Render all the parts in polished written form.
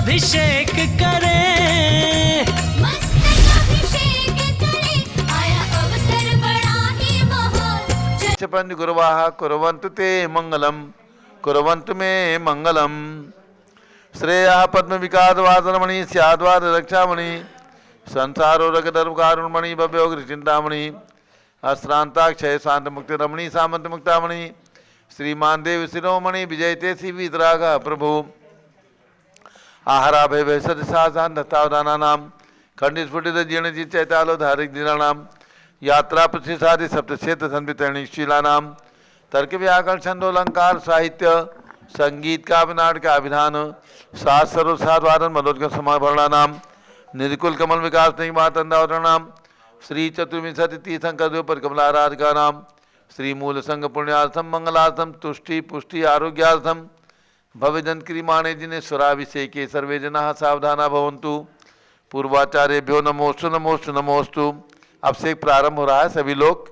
अभिषेक करे, मस्तक अभिषेक करे, आया अवसर बड़ा ही महान। पंच गुरुवाः कुर्वन्तु ते मंगलम, कुर्वन्तु मे मंगलम। श्रेयः पद्म विकास वासरमणि स्याद्वाद रक्षामणि, संसारो रग धर्म कारुणमणि भव्योग्र चिंतामणि, अश्रांताक्षय शांत मुक्ति रमणि सामंत मुक्तामणि, श्रीमान देव शिरोमणि विजयते सी वितराग प्रभु। आहारा भय भैसद साधान दत्तावदाना नाम, खंडित स्फुटित जीर्ण जी चैतालो धारिक दीनानाम, यात्रा प्रतिसादि सप्त क्षेत्र संवितरणी शीलानाम, तर्क व्याकरण छंदोलंकार साहित्य संगीत का नाट का अभिधान, शास्त्र साधवादन मनोज समाभरणानाम, निर्कुल कमल विकास नहीं मातंदावरणाम, श्री चतुर्विंशति तीर्थंकर परिकमलाराधिका नाम, श्री मूल संघ पुण्यार्थम मंगलार्थम तुष्टि पुष्टि आरोग्यार्थम भवजन क्रियमाणे जिनेश्वराभिषेके सर्वे जना सावधाना भवन्तु। पूर्वाचार्यभ्यो नमोस्तु नमोस्तु नमोस्तु। अभिषेक प्रारंभ हो रहा है। सभी लोग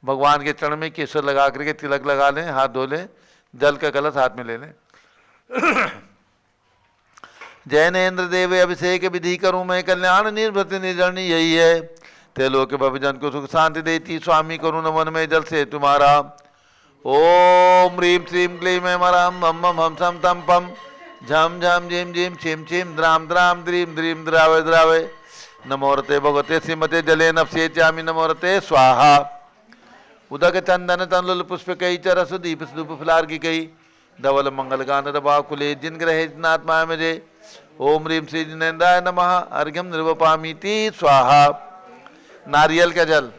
भगवान के चरण में केसर लगा करके तिलक लगा लें, हाथ धो लें, जल का कलश हाथ में ले लें। जैनेन्द्र देव अभिषेक विधि करूं मैं, कल्याण निर्भृति निर्जरणी यही है। त्रिलोक भवजन को सुख शांति देती, स्वामी करूं नमन में जल से तुम्हारा। ओम ह्रीं श्रीं क्लीं ऐं मरां मम मम हम सम तम पम, झम झम झिम झिम छिम छिम द्राम द्राम द्रीं द्रीं द्रावय द्रावय। नमोरते भगवते श्रीमते जले नफसे चामी नमोरते स्वाहा। उदक चंदन तनुल पुष्प कई चरस दीप सुदूप फुलार की कई, धवल मंगल गान रवा कुले जिन ग्रहे जिनात्मा मुझे। ओम ह्रीं श्री जिनेन्द्राय नमः, अर्घ्यम निर्वपामीति स्वाहा। नारियल का जल,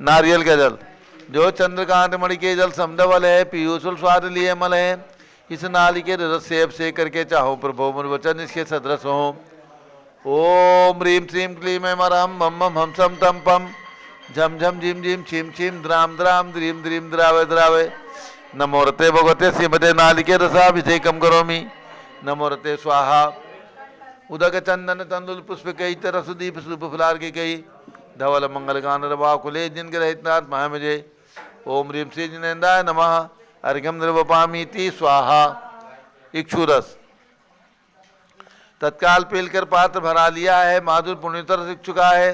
नारियल का जल जो चंद्रकांत मणि के जल समधवल है, पीयूषुल स्वाद लिए मल है। इस नाली के रस से अभिषेक करके चाहो प्रभु मुर वचन इसके सदृश हो। ओम ह्रीं श्रीं क्लीं ऐं मरां मम मम हम सम तम पम, झम झम झिम झिम छिम छिम द्राम द्राम द्रीं द्रीं द्रावय द्रावय। नमोरते भगवते श्रीमते नालिके रसाभिषेकम करोमि, नमोरते स्वाहा। उदक चंदन तंदुल पुष्प कई तरस दीप सुप फुलार की कई, धवल मंगल गान रवा कुले जिन ग्रहितनाथ महामजे। ओम ह्रीं श्री जिनेन्द्राय नमः, अर्घ्यम निर्वपामीति स्वाहा। इक्षुरस तत्काल पीलकर पात्र भरा लिया है, माधुर पुण्यतर सिख चुका है।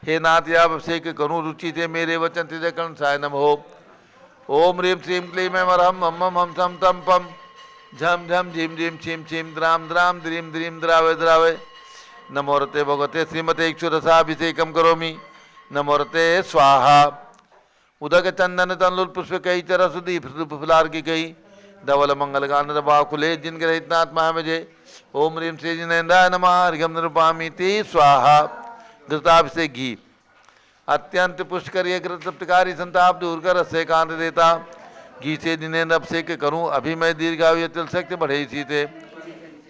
हे नाथ या अभिषेक करूँ रुचि थे मेरे वचन तिजय कर्ण सायनम हो। ओम ह्रीं श्रीं क्लीं ऐं मरां मम मम हम सम तम पम, झम झम झिम झिम छिम छिम द्राम द्राम द्रीं द्रीं द्रावय द्रावय। नमोरते भगवते श्रीमते इक्षुरसाभिषेकम करोमि, नमोरते स्वाहा। उदक चंदन तनुल पुष्प कई चरस दीप फुलार की कई, धवल मंगल गान रवा कुले जिन ग्रहितनाथ महामजे। ओम ह्रीं श्री जिनेन्द्राय नमः, अर्घ्यम निर्वपामीति स्वाहा। घृताभिषेक घी अत्यंत पुष्कर ये घृत तृप्तकारी संताप दूर कर रस कांत देता। घी से जिनेन्द्र अभिषेक करूं अभी मैं दीर्घायु तिल शक्ति बढ़े इसी से।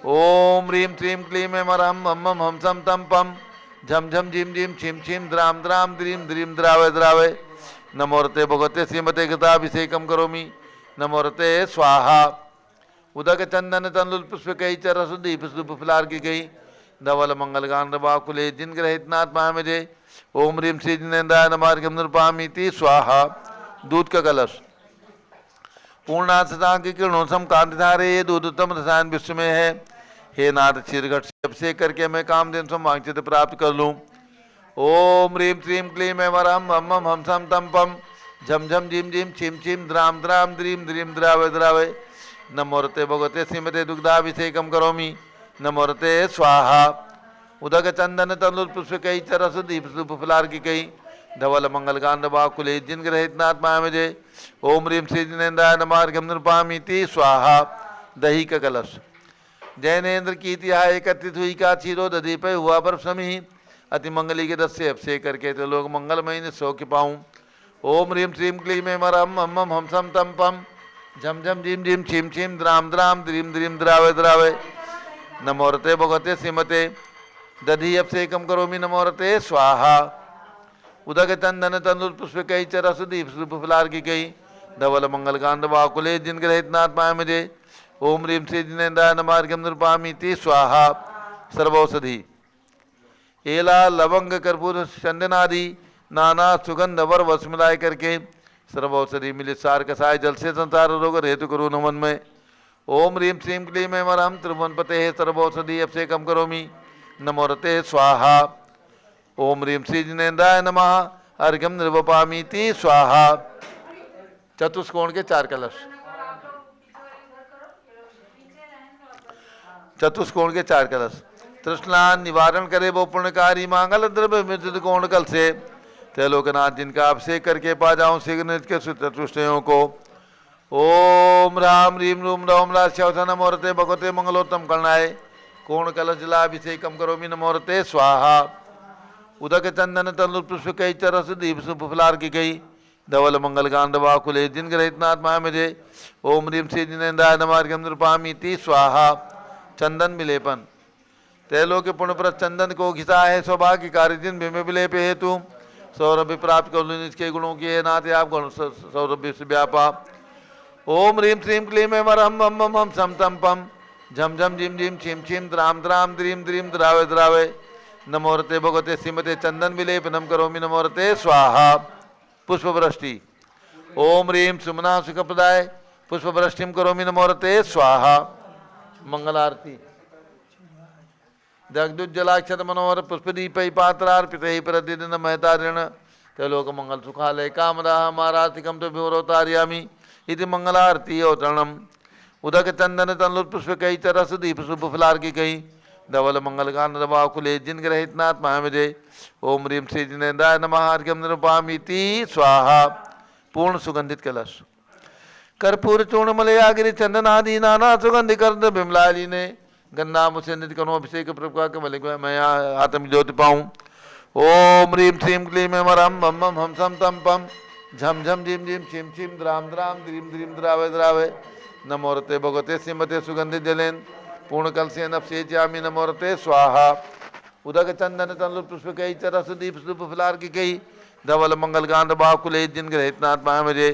ओम ह्रीं श्रीं क्लीं ऐं मरां मम मम हम सम तम पम, झम झम झिम झिम छिम छिम द्राम द्राम द्रीं द्रीं द्रावय द्रावय। नमोरते भगवते श्रीमते घृताभिषेकम करोमि, नमोरते स्वाहा। उदक चंदन तनुल पुष्प कई चरस दीप सुप फुलार की गई, धवल मंगल गान रवा कुले जिन ग्रहितनाथ महामजे। ओम ह्रीं श्री जिनेन्द्राय नमः, अर्घ्यम निर्वपामीति स्वाहा। दूध का कलश पूर्णाशता की किरणों सम कांति धारे, ये दूध उत्तम रसायन विश्व में है। हे नाथ क्षीरघट से अभिषेक करके मैं कामधेनु सम वांछित प्राप्त कर लूँ। ओम ह्रीं श्रीं क्लीं ऐं मरां मम मम हम सम तम पम, झम झम झिम झिम छिम छिम द्राम द्राम द्रीं द्रीं द्रावय द्रावय। नमोरते भगवते श्रीमते दुग्धाभिषेकम करोमि, नमोरते स्वाहा। उदक चंदन तनुल पुष्प कई चरस दीप सुप फुलार की कई, धवल मंगल गान रवा कुले जिन ग्रहितनाथ महामजे। ओम ह्रीं श्री जिनेन्द्राय नमः, अर्घ्यम निर्वपामीति स्वाहा। दही का कलश जैनेन्द्र की तिहा एकत्रित हुई का क्षीरो दधी पे हुआ पर समी, अति मंगली के दस से अभिषेक करके तो लोग मंगलमय ने सौख्य पाऊँ। ओम ह्रीं श्रीं क्लीं ऐं मरां मम मम हम सम तम पम, झम झम झिम झिम छिम छिम द्राम द्राम द्रीं द्रीं द्रावय द्रावय। नमोरते भगवते श्रीमते दधी अभिषेकम करोमि, नमोरते स्वाहा। उदक चंदन तनुल पुष्प कई चरस दीप सुप फुलार की कई, धवल मंगल गान रवा कुले जिन ग्रहितनाथ महामजे। ओम ह्रीं श्री जिनेन्द्राय नमः, अर्घ्यम निर्वपामीति स्वाहा। सर्वौषधि एला लवंग कर्पूर चंदनादि नाना सुगंध वर वस मिलाए करके सर्वौषधि मिलित सार कसाय जल से संसार रोग हेतु करो नमन में। ओम ह्रीं श्रीं क्लीं ऐं वरहं त्रिभुवनपते सर्वौषधि अभिषेकं करोमि नमो रते स्वाहा। ओम ह्रीं श्री जिनेन्द्राय नमः अर्घ्यं निर्वपामीति स्वाहा। चतुष्कोण के 4 कलश, चतुष्कोण के 4 कलश। तृष्णा निवारण करे वो पुण्यकारी मांगल द्रव्य मृत कोण कल से त्रैलोकनाथ जिनका अभिषेक करके पा जाऊं शीघ्र के चतुष्टयों को। ओम राम रीम रूम रौम राश्यवथ नमोरते भगवते मंगलोत्तम करणाय कोण कलश जलाभिषेकम करोमि नमोरते स्वाहा। उदक चंदन तल पुष्प कई चरस दीप सुफलार की गई धवल मंगल गांडवा कुले जिन ग्रहितनाथ महामेजे। ओम रीम श्री जिनेन्द्राय नमार्घ्यम नृपामीति स्वाहा। चंदन विलेपन त्रैलोक्य पुण्यप्रद चंदन को घिसा है सौभाग्य कार्य जिन भीम विलेप हेतु सौरभ्य प्राप्त कर लो निज के गुणों की है नाते आप गुण सौरभ्य से व्यापा। ओम ह्रीं श्रीं क्लीं ऐं वरहं मम मम हम सम तम पम झम झम झिम झिम छिम छिम द्राम द्राम द्रीम द्रीम द्रावे द्रावे नमोरते भगवते श्रीमते चंदन विलेपनम करोमि नमोरते स्वाहा। पुष्पवृष्टि ओम ह्रीं सुमना सुखप्रदाय पुष्पवृष्टिम करोमि नमोरते स्वाहा। मंगल आरती जगदुज्जलाक्षत मनोहर पुष्पदीपै पात्रार्पितैः प्रतिदिनं महतारिण त्रैलोक मंगल सुखालय कामदाह मारातिकं तो विवरोतार्यामि इति मंगलारती अवतरणम्। उदक चंदन तनलुत पुष्पकैः च रस दीप सुफलार्किकैः धवल मंगल गान रवाकुले जिन ग्रहितनाथ महामेजे। ओम ह्रीं श्री जिनेन्द्राय नमः अर्घ्यं निरूपामीति स्वाहा। पूर्ण सुगंधित कलश कर्पूर चूर्ण मलयागिरी चंदनादि नाना सुगंधि कर बिमलाली ने गन्ना मुझे नित्य करो अभिषेक प्रभुका के मलिक मैं आत्म ज्योति पाऊँ। ओम ह्रीं श्रीं क्लीं ऐं वरहं मम मम हम सम तम पम झम झम झिम झिम छिम छिम द्राम द्राम द्रीम द्रीम द्रावे द्रावे नमोरते भगवते श्रीमते सुगंधि जलेन पूर्ण कलसेन अभिषेच्यामि नमोरते स्वाहा। उदक चंदन तनलु पुष्प कई चरस दीप सुफलार की कई धवल मंगल गांड बाकुले जिन ग्रहितनाथ महामेजे।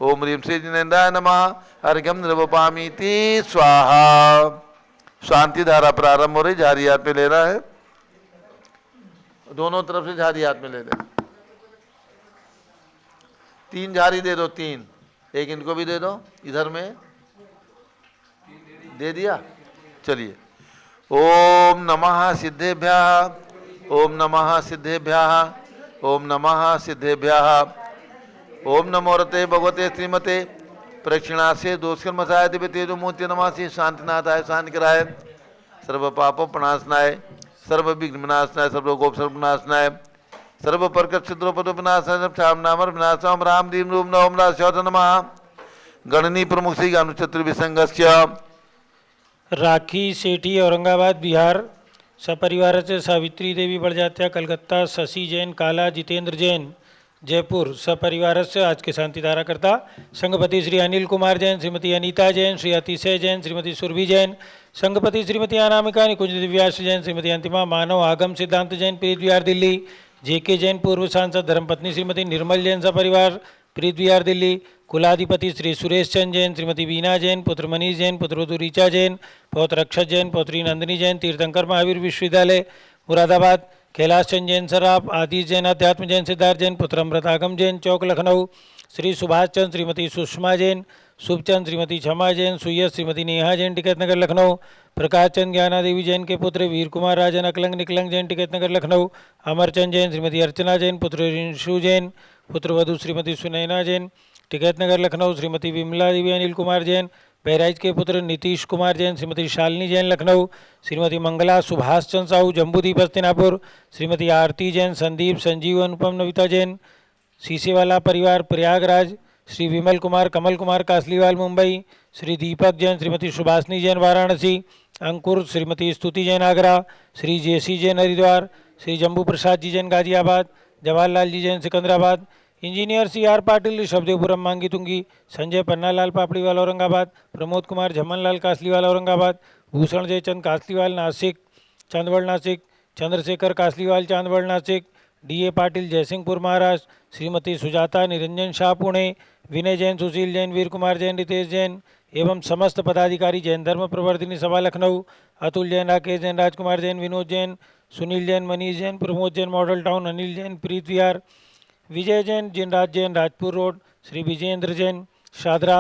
ओम ह्रीं श्री जिनेन्द्राय नमः अर्घ्यं निर्वपामीति स्वाहा। शांति धारा प्रारंभ हो रही, झारी हाथ में लेना है, दोनों तरफ से झारी हाथ में ले लें। 3 झारी दे दो, 3 एक इनको भी दे दो, इधर में दे दिया। चलिए ओम नमः सिद्धेभ्यः ओम नमः सिद्धेभ्यः ओम नमः सिद्धेभ्यः। ओम नमोरते भगवते श्रीमते प्रक्षिणा से दोषकर्म मसाय दिव्य तेजो मूर्ति नमासि शांतिनाथाय शांति कराय सर्व पापों प्रणाशनाय सर्व विघ्न विनाशनाय सर्व गोप सर्व विनाशनाय सर्व प्रकट छिद्रोपदो विनाशनाय सब छाम नामर विनाशम राम दीम रूम नवम राशौत नमः। गणनी प्रमुख श्री अनुचत्र विसंगस्य राखी सेठी औरंगाबाद बिहार सपरिवार से सावित्री देवी बड़जात्या कलकत्ता शशि जैन काला जितेंद्र जैन जयपुर सपरिवार से आज के शांति धारा करता संघपति श्री अनिल कुमार जैन श्रीमती अनीता जैन श्री अतिशय जैन श्रीमती सुरभि जैन संघपति श्रीमती अनामिका निकुंज दिव्यास जैन श्रीमती अंतिमा मानव आगम सिद्धांत जैन प्रीत विहार दिल्ली जेके जैन पूर्व सांसद धर्मपत्नी श्रीमती निर्मल जैन सपरिवार प्रीत विहार दिल्ली कुलाधिपति श्री सुरेश चंद जैन श्रीमती बीना जैन पुत्र मनीष जैन पुत्रवधु ऋचा जैन पौत्र रक्षत जैन पौत्री नंदिनी जैन तीर्थंकर महावीर विश्वविद्यालय मुरादाबाद कैलाश चंद जैन सराफ आदिश जैन अध्यात्म जैन सिद्धार्थ जैन पुत्र अमृतागम जैन चौक लखनऊ श्री सुभाष चंद श्रीमती सुषमा जैन शुभचंद श्रीमती क्षमा जैन सुयस श्रीमती नेहा जैन टिकैत नगर लखनऊ प्रकाश चंद ज्ञाना देवी जैन के पुत्र वीर कुमार राजन अकलंग निकलंग जैन टिकैत नगर लखनऊ अमरचंद जैन श्रीमती अर्चना जैन पुत्र रिंशु जैन पुत्रवधु श्रीमती सुनैना जैन टिकैत नगर लखनऊ श्रीमती विमला देवी अनिल कुमार जैन बहराइच के पुत्र नीतीश कुमार जैन श्रीमती शालिनी जैन लखनऊ श्रीमती मंगला सुभाष चंद साहू जम्बूदीप हस्तिनापुर श्रीमती आरती जैन संदीप संजीव अनुपम नविता जैन सीसेवाला परिवार Prayagraj Shri Vimal Kumar Kamal Kumar Kasliwal Mumbai Shri Deepak Jain Shrimati Subhashini Jain Varanasi Ankur Shrimati Stuti Jain Agra Shri J C Jain Haridwar Shri Jambu Prasad ji Jain Ghaziabad Jawaharlal ji Jain Secunderabad engineer C R Patil Rishabhdevpuram Mangi Tungi Sanjay Pannalal Papdiwal Aurangabad Pramod Kumar Jhamanlal Kasliwal Aurangabad Bhushan Jaichand Kasliwal Nashik Chandwad Nashik Chandrashekhar Kasliwal Chandwad Nashik D A Patil Jaysingpur Maharashtra Shrimati Sujata Niranjan Shah Pune Vinay Jain Sushil Jain Veer Kumar Jain Ritesh Jain एवं समस्त पदाधिकारी जैन धर्म प्रवर्तिनी सभा लखनऊ अतुल जैन राकेश जैन राजकुमार जैन विनोद जैन सुनील जैन मनीष जैन प्रमोद जैन मॉडल टाउन अनिल जैन प्रीत विहार विजय जैन जिनराज जैन राजपुर रोड श्री विजेंद्र जैन शादरा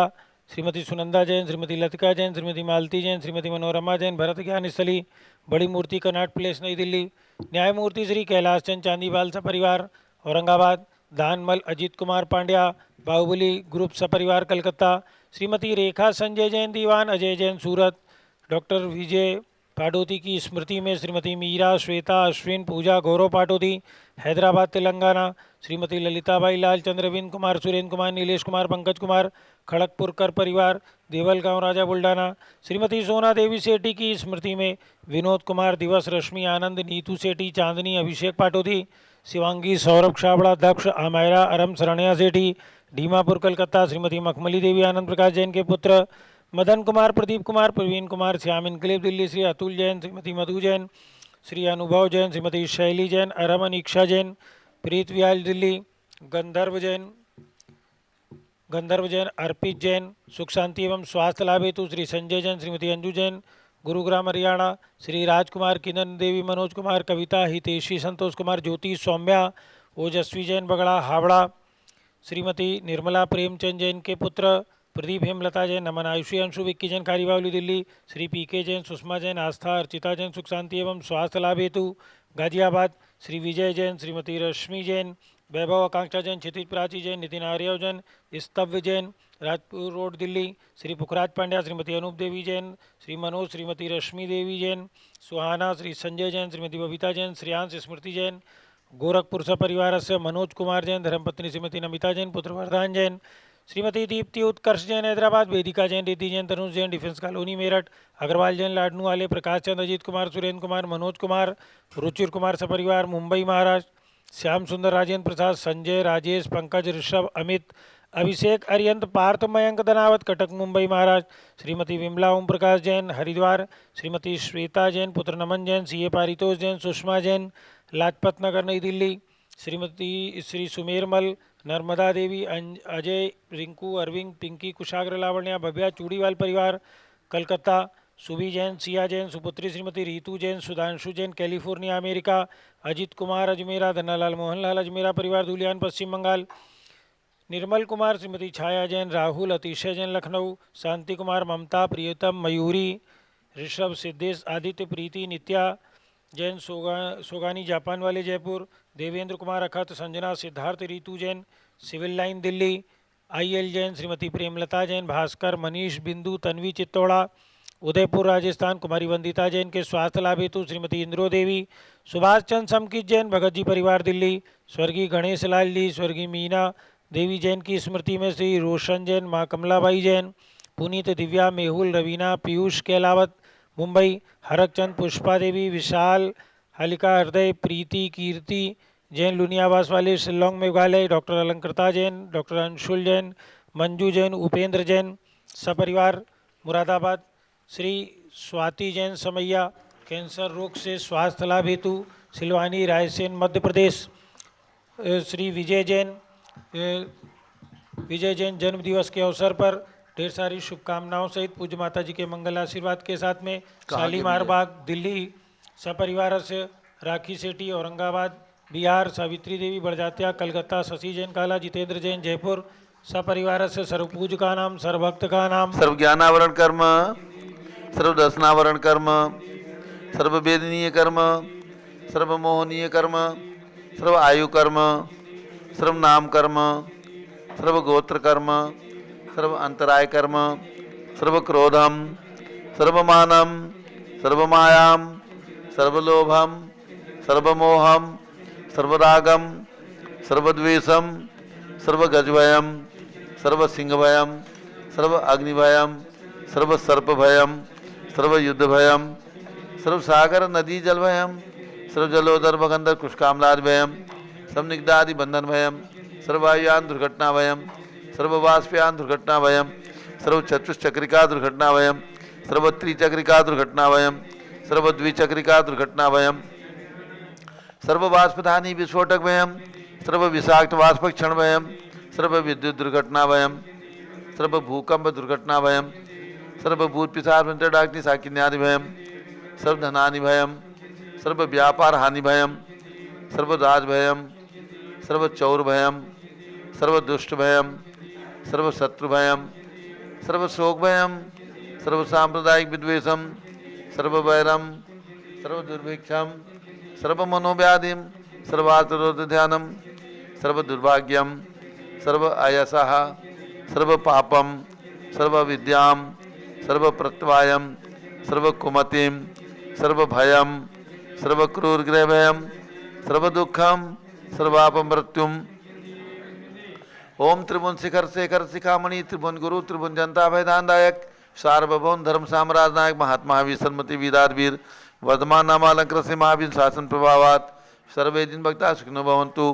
श्रीमती सुनंदा जैन, श्रीमती लतिका जैन, श्रीमती मालती जैन, श्रीमती मनोरमा जैन, भरत ज्ञान स्थली, बड़ी मूर्ति, कनॉट प्लेस, नई दिल्ली। न्यायमूर्ति श्री कैलाश चंद चांदीवाल सपरिवार, औरंगाबाद। दानमल अजीत कुमार पांड्या, बाहुबली ग्रुप सपरिवार, कलकत्ता। श्रीमती रेखा संजय जैन, दीवान अजय जैन, सूरत। डॉक्टर विजय पाडोती की स्मृति में श्रीमती मीरा, श्वेता, अश्विन, पूजा, गौरव पाटोती, हैदराबाद, तेलंगाना। श्रीमती ललिताबाई लाल, चंद्रविंद कुमार, सुरेंद्र कुमार, नीलेश कुमार, पंकज कुमार, खड़गपुरकर परिवार, देवलगांव, राजा बुल्ढाना। श्रीमती सोना देवी सेठी की स्मृति में विनोद कुमार, दिवस, रश्मि, आनंद, नीतू सेठी, चांदनी, अभिषेक पाटोती, शिवांगी, सौरभ छाबड़ा, दक्ष, अमायरा, अरम, शरणिया सेठी, डीमापुर, कलकत्ता। श्रीमती मखमली देवी, आनंद प्रकाश जैन के पुत्र, मदन कुमार, प्रदीप कुमार, प्रवीण कुमार, श्याम इनकलेब, दिल्ली। श्री अतुल जैन, श्रीमती मधु जैन, श्री अनुभव जैन, श्रीमती शैली जैन, अरमन इक्षा जैन, प्रीत व्याल, दिल्ली। गंधर्व जैन, अर्पित जैन, सुख शांति एवं स्वास्थ्य लाभ हेतु श्री संजय जैन, श्रीमती अंजू जैन, गुरुग्राम, हरियाणा। श्री राजकुमार, किरण देवी, मनोज कुमार, कविता, हितेशी, संतोष कुमार, ज्योति, सौम्या, ओजस्वी जैन, बगड़ा, हावड़ा। श्रीमती निर्मला प्रेमचंद जैन के पुत्र, प्रदीप, हेमलता जैन, नमन, आयुषी, अंशु, विक्की जैन, कारीबावली, दिल्ली। श्री पीके जैन, सुषमा जैन, आस्था, अर्चिता जैन, सुख शांति एवं स्वास्थ्य लाभ हेतु गाजियाबाद। श्री विजय जैन, श्रीमती रश्मि जैन, वैभव, आकांक्षा जैन, क्षितिज, प्राची जैन, नितिन आर्यव जैन, स्तव्य जैन, राजपुर रोड, दिल्ली। श्री पुखराज पांड्या, श्रीमती अनूप देवी जैन, श्री मनोज, श्रीमती रश्मि देवी जैन, सुहाना, श्री संजय जैन, श्रीमती बबीता जैन, श्रेयांश, स्मृति जैन, गोरखपुर सपरिवार से मनोज कुमार जैन, धर्मपत्नी श्रीमती नमिता जैन, पुत्र वरदान जैन, श्रीमती दीप्ति उत्कर्ष जैन, हैदराबाद। वेदिका जैन, रिद्धि जैन, तनुज जैन, डिफेंस कॉलोनी, मेरठ। अग्रवाल जैन, लाडनू वाले, प्रकाश चंद, अजीत कुमार, सुरेंद्र कुमार, मनोज कुमार, रुचिर कुमार सपरिवार, मुंबई, महाराष्ट्र। श्याम सुंदर, राजेंद्र प्रसाद, संजय, राजेश, पंकज, ऋषभ, अमित, अभिषेक, अरियंत, पार्थ, मयंक, दनावत, कटक, मुंबई, महाराष्ट्र। श्रीमती विमला ओम प्रकाश जैन, हरिद्वार। श्रीमती श्वेता जैन, पुत्र नमन जैन, सीए पारितोष जैन, सुषमा जैन, लाजपत नगर, नई दिल्ली। श्रीमती श्री सुमेरमल, नर्मदा देवी, अजय, रिंकू, अरविंद, पिंकी, कुशाग्र, लावण्या, भव्या, चूड़ीवाल परिवार, कलकत्ता। सुबी जैन, सिया जैन, सुपुत्री श्रीमती रीतू जैन, सुधांशु जैन, कैलिफोर्निया, अमेरिका। अजित कुमार, अजमेरा, धनालाल, मोहनलाल, अजमेरा परिवार, धुलियान, पश्चिम बंगाल। निर्मल कुमार, श्रीमती छाया जैन, राहुल, अतिशय जैन, लखनऊ। शांति कुमार, ममता, प्रियतम, मयूरी, ऋषभ, सिद्धेश, आदित्य, प्रीति, नित्या जैन, सोगानी, जापान वाले, Jaipur. Devendra Kumar, Akhat, Sanjana, Siddharth, Ritu Jain, civil line, Delhi. IL Jain, Shrimati Premlata Jain, Bhaskar, Manish, Bindu, Tanvi, Chittaura, Udaipur, Rajasthan. कुमारी वंदिता जैन के स्वास्थ्य लाभ हेतु श्रीमती इंद्रो देवी, सुभाष चंद्र समकित जैन, भगत जी परिवार, दिल्ली। स्वर्गीय गणेश लाल जी, स्वर्गीय मीना देवी जैन की स्मृति में श्री रोशन जैन, माँ कमलाबाई जैन, पुनीत, दिव्या, मेहुल, रवीना, पीयूष, कैलावत, मुंबई। हरकचंद, पुष्पा देवी, विशाल, हलिका, हृदय, प्रीति, कीर्ति जैन, लुनियावास वाले, शिलोंग, मेघालय। डॉक्टर अलंकृता जैन, डॉक्टर अंशुल जैन, मंजू जैन, उपेंद्र जैन सपरिवार, मुरादाबाद। श्री स्वाति जैन, समैया, कैंसर रोग से स्वास्थ्य लाभ हेतु सिलवानी, रायसेन, मध्य प्रदेश। श्री विजय जैन जन्म दिवस के अवसर पर ढेर सारी शुभकामनाओं सहित पूज्य माता जी के मंगल आशीर्वाद के साथ में शालीमार बाग, दिल्ली सपरिवार से राखी सेठी, औरंगाबाद, बिहार। सावित्री देवी बड़जात्या, कलकत्ता। शशि जैन काला, जितेंद्र जैन, जयपुर सपरिवार से। सर्वपूज का नाम, सर्वभक्त का नाम। सर्व ज्ञानावरण कर्म, सर्व दर्शनावरण कर्म, सर्व वेदनीय कर्म, सर्व मोहनीय कर्म, सर्व आयु कर्म, सर्व नाम कर्म, सर्व गोत्र कर्म, सर्व अंतराय कर्म, सर्व क्रोधम, सर्व मानम, सर्व मायाम, सर्व लोभम, सर्व मोहम, सर्व रागम, सर्व द्वेषम, सर्व गजभयम, सर्व सिंहभयम, सर्व अग्निभयम, सर्व सर्पभयम, सर्व युद्धभयम, सर्व सागर नदी जल भयम, सर्व जलोदर भगंदर कुष्कामलाद भयम, सर्व निग्धादि बंधन भयम, सर्व वायुयान दुर्घटना भयम, सर्व वाष्पयान दुर्घटना भयम, सर्व चतुष्चक्रिका दुर्घटना भयम, सर्व त्रिचक्रिका दुर्घटना भयम, सर्व द्विचक्रिका दुर्घटना भयम, सर्व वाष्पधानी विस्फोटक भयम, सर्व विषाक्त वाष्प क्षण भयम, सर्व विद्युत दुर्घटना भयम, सर्व भूकंप दुर्घटना भयम, सर्व भूत पिशाच डाग्नि साकिन्यादि भयम, सर्व धनानि भयम, सर्व व्यापार हानि भयम, सर्व राज भयम, सर्व चौर भयम, सर्व दुष्ट भयम, सर्व शत्रु भयम, सर्वशोकभयं सर्वसाम्प्रदायिक विद्वेषं सर्ववैरं सर्वदुर्भिक्षं सर्वमनोव्याधिं सर्वातुरोध्यानं सर्वदुर्भाग्यं सर्व आयसः सर्वपापं सर्वविद्यां सर्वप्रत्यवायं सर्वकुमतिं सर्वभयं सर्वक्रूरग्रहभयं सर्वदुःखं सर्वापमृत्युम् ओम त्रिभुवन शिखर शेखर शिखामणि त्रिभुवन गुरु त्रिभुवन जनता भयदानदायक सार्वभौम धर्म साम्राज्य नायक महात्मा वीर सन्मति वीरार वीर वर्धमान नामालंकृत से महावीर शासन प्रभावात सर्वे जिन भक्ता सुखिनो भवन्तु।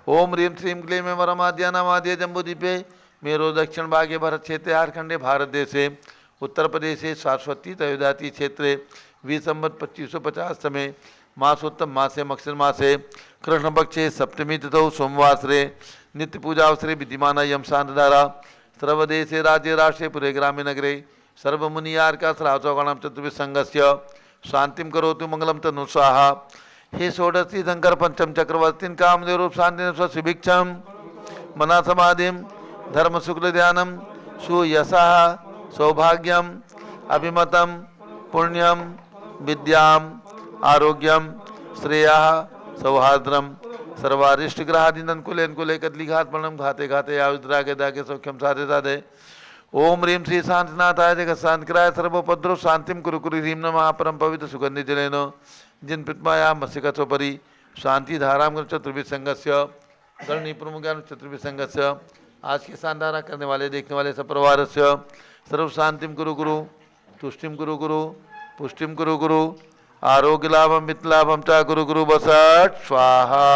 ओम ह्रीं श्रीं क्लीं वरमाद्या नामाद्य जम्बूदीपे मेरो दक्षिण भागे भरत क्षेत्रे झारखंडे भारत देशे उत्तर प्रदेशे शाश्वती तयोदाती क्षेत्रे वीर संवत 2550 समय मासोत्तम मासे मक्षर मासे कृष्ण पक्षे सप्तमी तिथौ सोमवासरे नित्य पूजा अवसरे विद्यमान यम शांतधारा सर्वदेशे राज्य राष्ट्रे पुरे ग्रामे नगरे सर्वमुनियार का श्रावचौगणम चतुर्विश संघस्य शांतिम करोतु मंगलम तनु स्वाहा। हे षोडशी शंकर पंचम चक्रवर्तीन कामदेव रूप शांति स्वशिभिक्षम मना समाधिम धर्म शुक्ल ध्यानम सुयशा सौभाग्यम अभिमतम पुण्यम विद्याम आरोग्यम श्रेया सौहार्द्रम सर्वारिष्ट ग्रहादिनन कुले कुले कदली घात प्रणम घाते घाते आयुद्रागे दागे सौख्यम साधे साधे। ओम ह्रीं श्री शांतिनाथाय जगत शांतिकराय सर्वोपद्रव शांतिम कुरु कुरु ह्रीं नमः परम पवित्र सुगंधि जलेन जिन पितमाया मस्तिकसोपरि शांति धाराम चतुर्विश संघस्य गणनी प्रमुख चतुर्विश संघस्य आज के शानदारा करने वाले देखने वाले सब परिवार से सर्व शांतिम कुरु गुरु तुष्टिम कुरु गुरु पुष्टिम कुरु गुरु आरोग्य लाभम मित्र लाभम चा गुरु गुरु बसठ स्वाहा।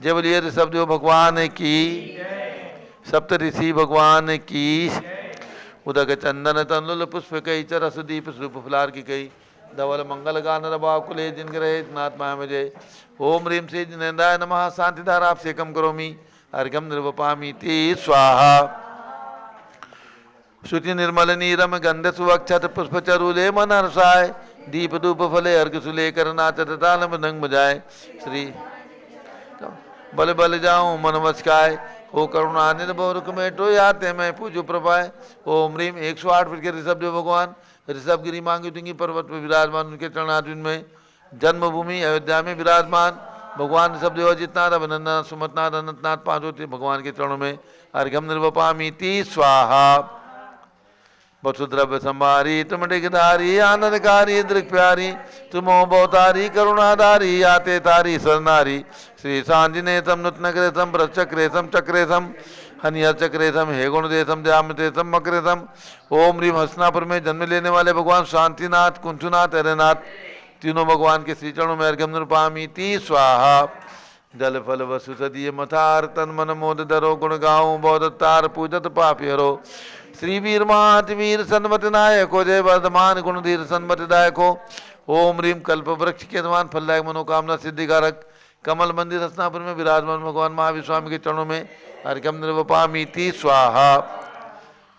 जय बोलिए ऋषभदेव भगवान की सप्त ऋषि भगवान की उदक चंदन तनुल पुष्प कई चरसदीप स्वरूप फुलार की कई धवल मंगल गान रबाव कुले जिन ग्रहे नाथ माया मुझे। ओम ह्रीं श्री जिनेन्द्राय नमः शांति धारा आप सेकम करोमि अर्घ्यम निर्वपामीति स्वाहा। श्रुति निर्मल नीरम गंध सुवक्षत पुष्प चरूले मन हर्षाय दीप धूप फले अर्घ सुले करनाचत तालम नंग बजाय श्री बल बल जाऊं मन वचकाय हो करुणानिध बहुरुख में टो आते मैं पूजो प्रभाए। ओम ह्रीं 108 फिर के ऋषभदेव भगवान ऋषभगिरी मांगी तुंगी पर्वत में विराजमान उनके चरणार्जुन में जन्मभूमि अयोध्या में विराजमान भगवान ऋषभदेव अजितनाथ अभिनंदन सुमतनाथ अनंतनाथ पांचों भगवान के चरणों में अर्घ्यम निर्वपामीति स्वाहा। वसुद्रव्य संभारी तुम डिगधारी आनंदकारी दृक् प्यारी तुमो बहुतारी करुणाधारी आते तारी सरनारी श्री सांजिनेतम नूतनग्रेसम भ्रचक्रेसम चक्रेसम हनियर चक्रेसम हे गुणदेशम द्यामतेसम मकरेसम। ओम ह्रीं हसनापुर में जन्म लेने वाले भगवान शांतिनाथ कुंठुनाथ हरेनाथ तीनों भगवान के श्री चरणों में अर्घ्यम निर्वपामीति स्वाहा। जल फल वसु सदीय मथार तन मन मोद धरो गुण गाऊं बौद्धतार पूजत पापी हरो श्री वीर महात वीर सन्मत नायको जय वर्धमान गुणधीर सन्मत दायको। ओम ह्रीं कल्प वृक्ष के समान फलदायक मनोकामना सिद्धिकारक कमल मंदिर हसनापुर में विराजमान भगवान महावीर स्वामी के चरणों में अर्घ्यम निर्वपामीति स्वाहा।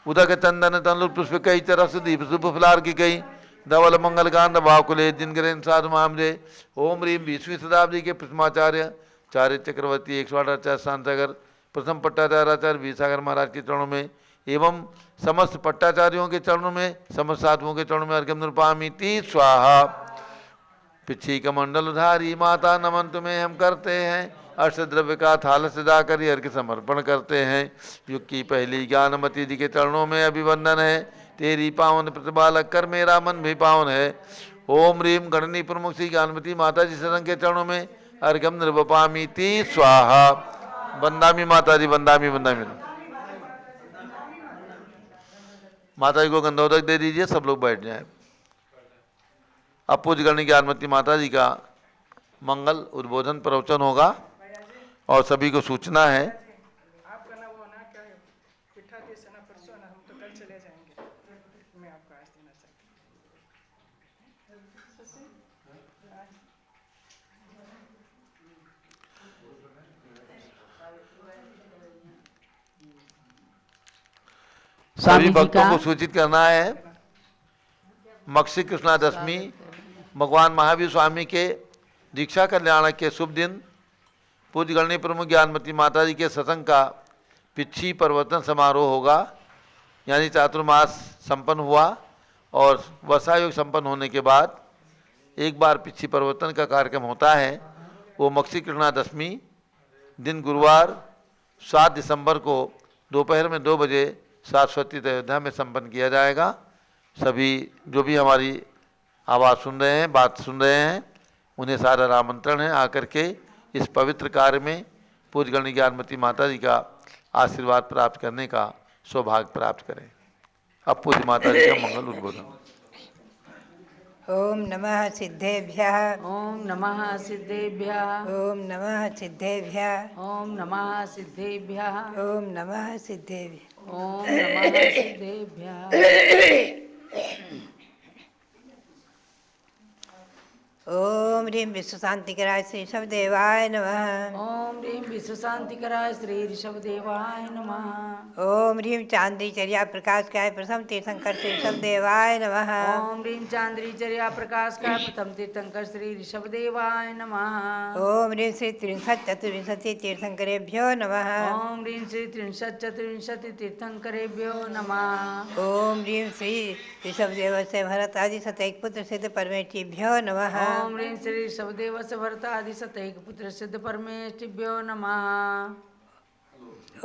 उदक चंदन तनुल पुष्प कई चरस दीप शुभ फलार की कई धवल मंगल गांध भाकुले जिनग्रेन साधु मामले। ओम ह्रीं 20वीं शताब्दी के प्रथमाचार्य चार्य चक्रवर्ती 108 आचार्य शांतसागर प्रथम पट्टाचार्य आचार्य वीर सागर महाराज के चरणों में एवं समस्त पट्टाचार्यों के चरणों में समस्त साधुओं के चरणों में अर्घ्यम निर्वपामीति स्वाहा। पिछी कमंडल उधारी माता नमन तुम्हें हम करते हैं अष्टद्रव्य का थाल सजा कर अर्घ्य समर्पण करते हैं। युग की पहली ज्ञानमती जी के चरणों में अभिवंदन है तेरी पावन प्रतिपालक कर मेरा मन भी पावन है। ओम ह्रीं गणनी प्रमुख श्री ज्ञानमती माता जी शरण के चरणों में अर्घ्यम निर्वपामीति स्वाहा। वंदामी माता जी वंदामी वंदामी माता जी को गंधोदक दे दीजिए सब लोग बैठ जाएं। अब पूज्य गणनी ज्ञानमती माता जी का मंगल उद्बोधन प्रवचन होगा और सभी को सूचना है आपका ना वो ना क्या है पिठा देश है ना परसों ना हम तो कल चले जाएंगे मैं आपको आज देना चाहती सभी भक्तों को सूचित करना है मक्षी कृष्णा दशमी भगवान महावीर स्वामी के दीक्षा कल्याण के शुभ दिन पूज्य गणनी प्रमुख ज्ञानमती माता जी के सत्संग का पिछी परिवर्तन समारोह होगा यानी चातुर्मास संपन्न हुआ और वर्षा योग संपन्न होने के बाद एक बार पिछी परिवर्तन का कार्यक्रम होता है। वो मक्षी कृष्णा दशमी दिन गुरुवार 7 दिसंबर को दोपहर में 2 बजे सारस्वती अयोध्या में संपन्न किया जाएगा। सभी जो भी हमारी आवाज़ सुन रहे हैं, बात सुन रहे हैं, उन्हें सारा आमंत्रण है आकर के इस पवित्र कार्य में पूज्य गणी ज्ञानमती माता जी का आशीर्वाद प्राप्त करने का सौभाग्य प्राप्त करें। अब पूज्य माता जी का मंगल उद्बोधन। ओम नमः सिद्धेभ्यः। ओम नमः सिद्धेभ्यः। ओम नमः सिद्धेभ्यः। ओम नमः सिद्धेभ्यः। ओम नमः सिद्धेभ्यः। ओम नमः सिद्धेभ्यः। ओम ह्रीं विश्व शांतिकराय श्री शवदेवाय नमः। ओम ह्रीं विश्व शांतिकराय श्री ऋषभदेवाय नमः। ओम ह्रीं चांद्री चर्या प्रकाशकाय प्रथम तीर्थंकर श्री शवदेवाय नमः। ओम ह्रीं चांद्री चर्या प्रकाश का प्रथम तीर्थंकर श्री ऋषभदेवाय नमः। ओम ह्रीं श्री त्रिंशत् चतुर्विंशति तीर्थंकरेभ्यो नमः। ओम ह्रीं श्री त्रिंशत् चतुर्विंशति तीर्थंकरेभ्यो नमः। ओम ह्रीं श्री ऋषभदेव से भरत आदि सतैक पुत्र सिद्ध परमेष्ठिभ्यो नमः। ओम ह्रीं श्री ऋषभदेव से भरत आदि सतैक पुत्र सिद्ध परमेष्ठिभ्यो नमः।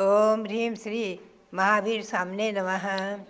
ओम ह्रीं श्री महावीर सामने नमः।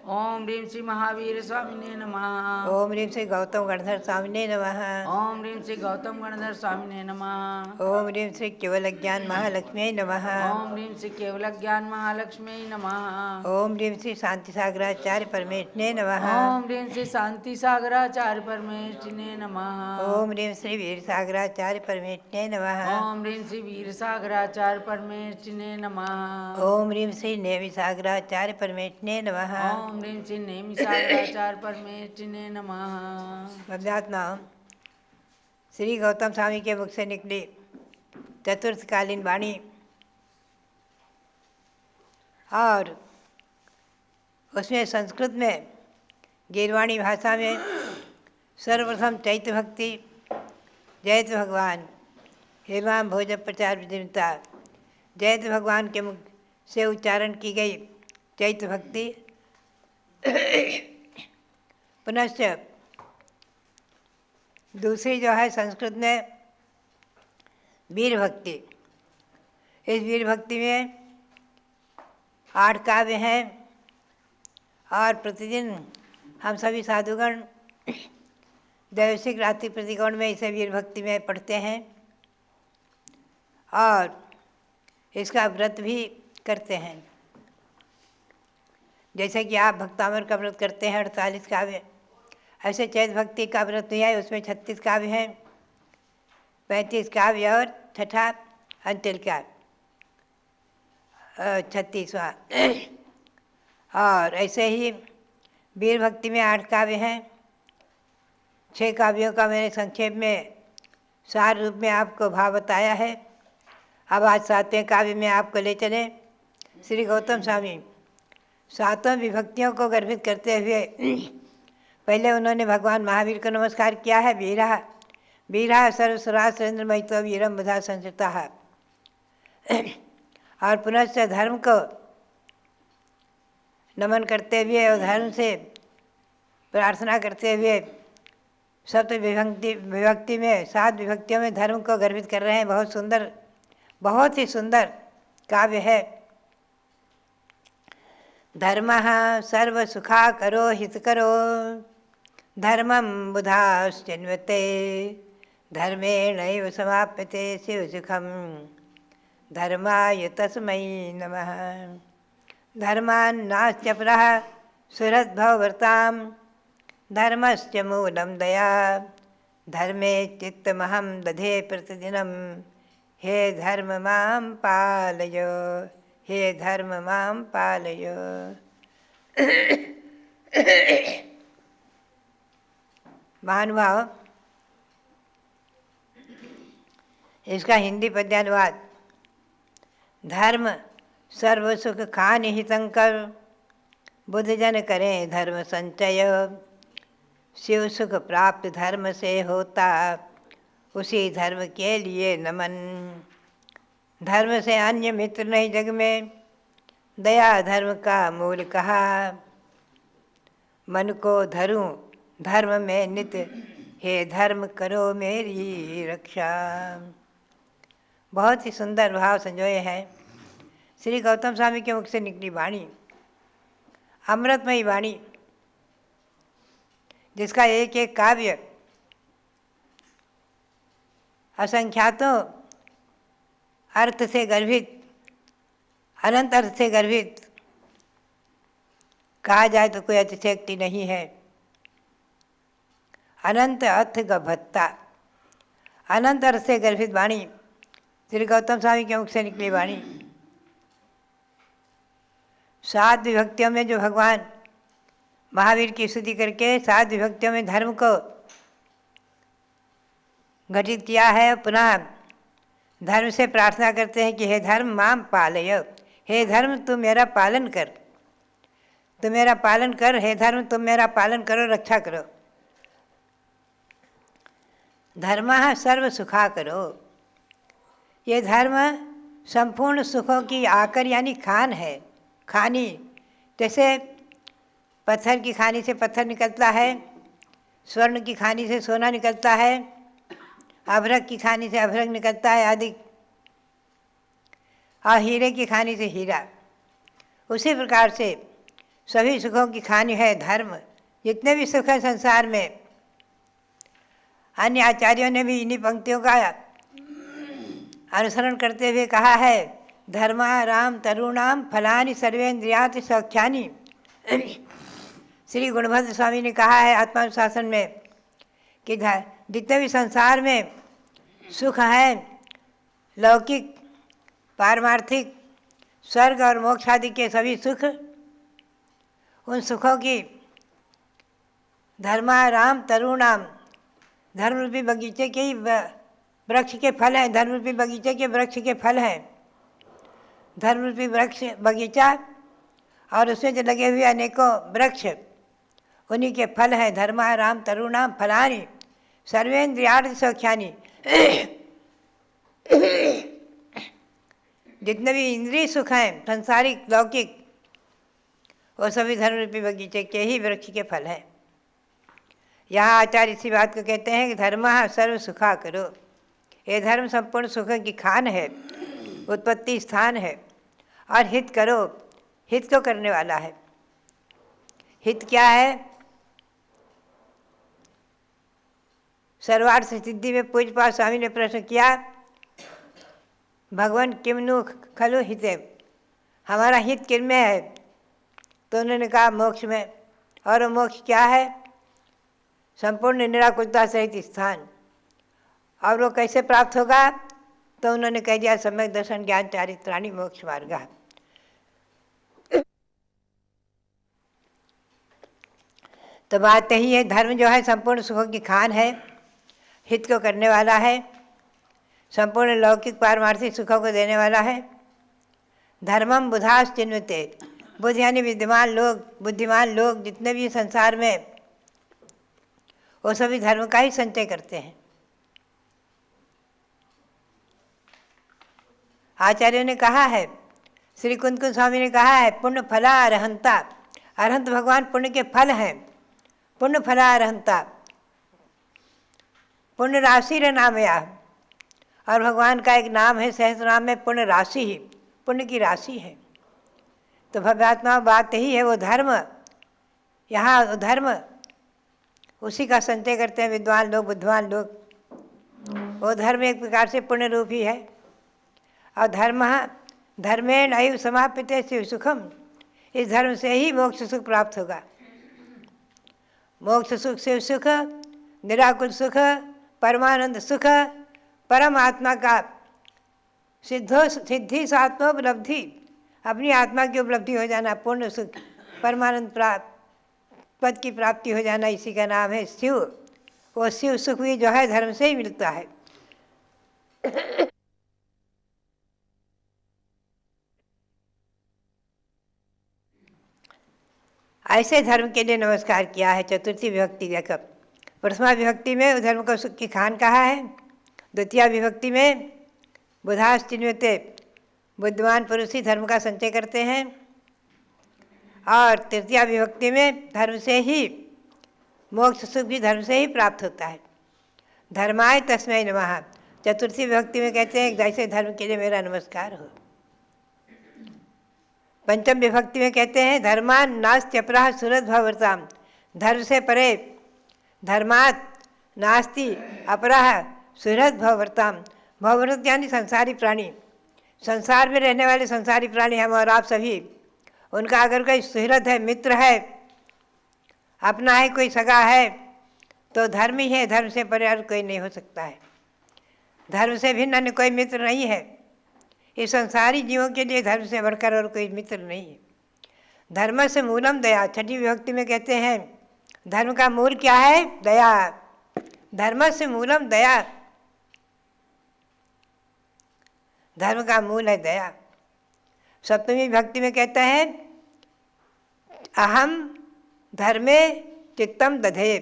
ओम ह्रीं श्री महावीर स्वामिने नमः। ओम ह्रीं श्री गौतम गणधर स्वामिने नमः। ओम ह्रीं श्री गौतम गणधर स्वामिने नमः। ओम ह्रीं श्री केवल ज्ञान महालक्ष्मी नमः। ओम ह्रीं श्री केवल ज्ञान महालक्ष्मी नमः। ओम ह्रीं श्री शांति सागराचार्य परमेष्ठिने नमः। ओम ह्रीं श्री शांति सागराचार्य परमेष्ठिने नमः। ओम ह्रीं श्री वीर सागराचार्य परमेष्ठिने नमः। ओम ह्रीं श्री वीर सागराचार्य परमेष्ठिने नमः। ओम ह्रीं श्री नेवि सागराचार्य परमेष्ठिने नमः। ओम ह्रीं श्री नेमि सागराचार्य परमेष्ठिने नमः। अध्यात्मा श्री गौतम स्वामी के मुख से निकली चतुर्थकालीन वाणी और उसमें संस्कृत में गीरवाणी भाषा में सर्वप्रथम चैत्य भक्ति जयत भगवान हेमाम भोज प्रचार विदिता जयत भगवान के मुख से उच्चारण की गई चैत्य भक्ति। पुनश्च दूसरी जो है संस्कृत में वीर भक्ति। इस वीर भक्ति में 8 काव्य हैं और प्रतिदिन हम सभी साधुगण दैवसिक रात्रि प्रतिकोण में इसे वीर भक्ति में पढ़ते हैं और इसका व्रत भी करते हैं। जैसे कि आप भक्तामर का व्रत करते हैं 48 काव्य, ऐसे चैत भक्ति का व्रत भी है, उसमें 36 काव्य हैं, 35 काव्य और छठा अंतिल का 36वां। और ऐसे ही वीर भक्ति में 8 काव्य हैं। 6 काव्यों का मैंने संक्षेप में सार रूप में आपको भाव बताया है। अब आज 7वें काव्य में आपको ले चले। श्री गौतम स्वामी 7 विभक्तियों को गर्भित करते हुए पहले उन्होंने भगवान महावीर को नमस्कार किया है। वीरा वीरा सर्वसुरा सुरेंद्र महितो वीरम बुधा संस्कृता है। और पुनश्च धर्म को नमन करते हुए और धर्म से प्रार्थना करते हुए सप्त विभक्ति में 7 विभक्तियों में धर्म को गर्भित कर रहे हैं। बहुत सुंदर, बहुत ही सुंदर काव्य है। धर्मः सर्वसुखा करो हित करो धर्मं बुधाश्चिन्वते धर्मेणैव समाप्यते शिवसुखं धर्माय तस्मै नमः। धर्मान्नास्त्यपरः सुहृद्भवव्रतां धर्मस्य मूलं दया धर्मे चित्तमहं दधे प्रतिदिनं हे धर्म मां पालय हे धर्म मां पालय। महानुभाव, इसका हिंदी पद्यानुवाद। धर्म सर्वसुख खान हितंकर बुद्धजन करें धर्म संचय शिव सुख प्राप्त धर्म से होता उसी धर्म के लिए नमन। धर्म से अन्य मित्र नहीं जग में दया धर्म का मूल कहा मन को धरूं धर्म में नित, हे धर्म करो मेरी रक्षा। बहुत ही सुंदर भाव संजोए हैं श्री गौतम स्वामी के मुख से निकली वाणी, अमृतमयी वाणी, जिसका एक एक काव्य असंख्यातों अर्थ से गर्भित, अनंत अर्थ से गर्भित, कहा जाए तो कोई अतिशयोक्ति नहीं है। अनंत अर्थ गभत्ता, अनंत अर्थ से गर्भित वाणी, श्री गौतम स्वामी के मुख से निकली वाणी। 7 विभक्तियों में जो भगवान महावीर की स्तुति करके 7 विभक्तियों में धर्म को घटित किया है, पुनः धर्म से प्रार्थना करते हैं कि हे धर्म माम पालय, हे धर्म तुम मेरा पालन कर, तुम मेरा पालन कर, हे धर्म तुम मेरा पालन करो, रक्षा करो। धर्मः सर्व सुखा करो, ये धर्म संपूर्ण सुखों की आकर यानी खान है, खानी। जैसे पत्थर की खानी से पत्थर निकलता है, स्वर्ण की खानी से सोना निकलता है, अभ्रक की खानी से अभ्रक निकलता है आदि, और हीरे की खानी से हीरा। उसी प्रकार से सभी सुखों की खानी है धर्म। जितने भी सुख हैं संसार में, अन्य आचार्यों ने भी इन्हीं पंक्तियों का अनुसरण करते हुए कहा है, धर्माराम तरुणाम फलानि सर्वेन्द्रियाति सौख्यानि। श्री गुणभद्र स्वामी ने कहा है आत्मानुशासन में कि जितने भी संसार में सुख है, लौकिक पारमार्थिक स्वर्ग और मोक्ष आदि के सभी सुख, उन सुखों की धर्माराम तरुणाम, धर्म रूपी बगीचे के ही वृक्ष के फल हैं, धर्म रूपी बगीचे के वृक्ष के फल हैं। धर्म रूपी वृक्ष बगीचा और उसमें जो लगे हुए अनेकों वृक्ष, उन्हीं के फल हैं। धर्माराम तरुणाम फलानि सर्वेन्द्रियार्थ सौख्यानि। जितने भी इंद्रिय सुख हैं संसारिक लौकिक, वो सभी धर्म रूपी बगीचे के ही वृक्ष के फल हैं। यहाँ आचार्य इसी बात को कहते हैं कि धर्मः सर्व सुखा करो, ये धर्म संपूर्ण सुख की खान है, उत्पत्ति स्थान है, और हित करो, हित को करने वाला है। हित क्या है? सर्वार्थ सिद्धि में पूज्यपाद स्वामी ने प्रश्न किया, भगवान किम नु खलु हिते, हमारा हित किन में है? तो उन्होंने कहा मोक्ष में। और वो मोक्ष क्या है? संपूर्ण निराकुलता सहित स्थान। और वो कैसे प्राप्त होगा? तो उन्होंने कह दिया सम्यक दर्शन ज्ञान चारित्राणि मोक्ष मार्ग। तो बात यही है, धर्म जो है संपूर्ण सुखों की खान है, हित को करने वाला है, संपूर्ण लौकिक पारमार्थिक सुखों को देने वाला है। धर्मम बुधास चिन्वते, बुद्ध यानी विद्यमान लोग, बुद्धिमान लोग जितने भी संसार में, वो सभी धर्म का ही संचय करते हैं। आचार्यों ने कहा है, श्री कुंद स्वामी ने कहा है, पुण्य फला अरहंता, अरहंत भगवान पुण्य के फल हैं। पुण्य फला अरहंता, पुण्य राशि रे नाम या, और भगवान का एक नाम है सहस्त्र नाम में पुण्य राशि ही, पुण्य की राशि है। तो भव्यात्मा बात यही है, वो धर्म, यहाँ धर्म उसी का संचय करते हैं विद्वान लोग, बुद्धिमान लोग। वो धर्म एक प्रकार से पुण्य रूप ही है। और धर्म धर्मेण अयु समापिते शिव सुखम, इस धर्म से ही मोक्ष सुख प्राप्त होगा। मोक्ष सुख, शिव सुख, निराकुल सुख, परमानंद सुख, परम आत्मा का सिद्धि आत्मोपलब्धि, अपनी आत्मा की उपलब्धि हो जाना, पूर्ण सुख, परमानंद पद की प्राप्ति हो जाना, इसी का नाम है शिव। वो शिव सुख भी जो है धर्म से ही मिलता है। ऐसे धर्म के लिए नमस्कार किया है। चतुर्थी विभक्ति देखो, प्रथमा विभक्ति में धर्म को सुख की खान कहा है, द्वितीय विभक्ति में बुधास चिन्वते, बुद्धिमान पुरुष ही धर्म का संचय करते हैं, और तृतीया विभक्ति में धर्म से ही मोक्ष सुख भी धर्म से ही प्राप्त होता है। धर्माय तस्मै नमः। चतुर्थी विभक्ति में कहते हैं जैसे धर्म के लिए मेरा नमस्कार हो। पंचम विभक्ति में कहते हैं धर्मान नास्त्यपराह सुरत भवरताम। धर्म से परे धर्मात् नास्ति अपराह सुहृद भवव्रताम। भवव्रत यानी संसारी प्राणी, संसार में रहने वाले संसारी प्राणी हम और आप सभी, उनका अगर कोई सुहृद है, मित्र है, अपना है, कोई सगा है, तो धर्म ही है। धर्म से परे और कोई नहीं हो सकता है। धर्म से भिन्न अन्य कोई मित्र नहीं है। इस संसारी जीवों के लिए धर्म से बढ़कर और कोई मित्र नहीं है। धर्म से मूलम दया। छठी विभक्ति में कहते हैं धर्म का मूल क्या है? दया। धर्म से मूलम दया। धर्म का मूल है दया। सप्तमी विभक्ति में कहते हैं अहम धर्मे चित्तम दधे।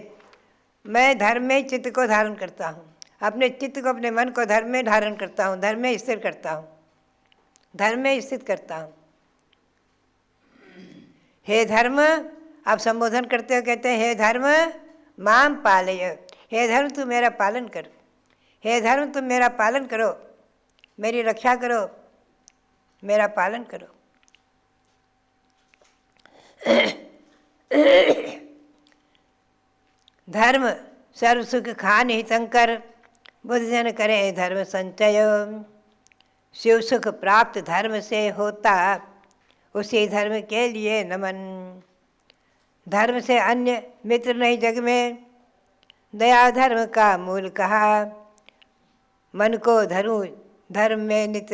मैं धर्म में चित्त को धारण करता हूँ, अपने चित्त को, अपने मन को धर्म में धारण करता हूँ, धर्म में स्थिर करता हूँ, धर्म में स्थित करता हूँ। हे धर्म, आप संबोधन करते हो, कहते हैं हे धर्म माम पालय। हे धर्म तू मेरा पालन कर। हे धर्म तुम मेरा पालन करो, मेरी रक्षा करो, मेरा पालन करो। धर्म सर्व सुख खान हितंकर। बुद्धजन करे धर्म संचय। शिव सुख प्राप्त धर्म से होता, उसी धर्म के लिए नमन। धर्म से अन्य मित्र नहीं जग में, दया धर्म का मूल कहा। मन को धरूं धर्म में नित,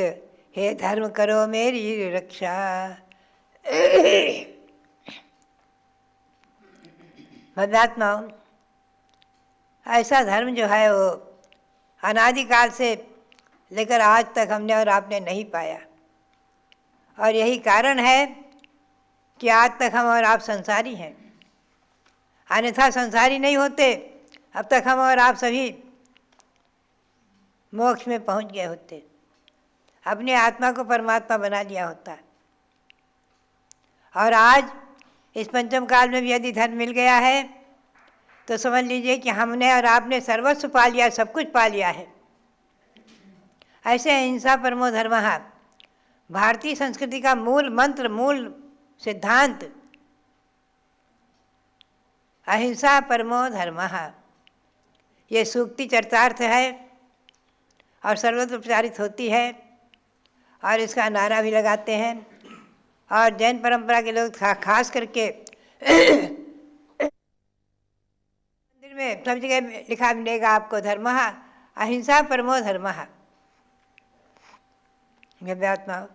हे धर्म करो मेरी रक्षा। भद्रात्माओं, ऐसा धर्म जो है वो अनादिकाल से लेकर आज तक हमने और आपने नहीं पाया। और यही कारण है कि आज तक हम और आप संसारी हैं। अन्यथा संसारी नहीं होते, अब तक हम और आप सभी मोक्ष में पहुंच गए होते, अपने आत्मा को परमात्मा बना लिया होता। और आज इस पंचम काल में भी यदि धर्म मिल गया है तो समझ लीजिए कि हमने और आपने सर्वस्व पा लिया, सब कुछ पा लिया है। ऐसे अहिंसा परमो धर्मः भारतीय संस्कृति का मूल मंत्र, मूल सिद्धांत, अहिंसा परमो धर्मः। ये सूक्ति चरितार्थ है और सर्वत्र प्रचारित होती है और इसका नारा भी लगाते हैं। और जैन परंपरा के लोग खास करके मंदिर में सब जगह लिखा मिलेगा आपको धर्मः अहिंसा परमो धर्मः। दिव्यात्मा,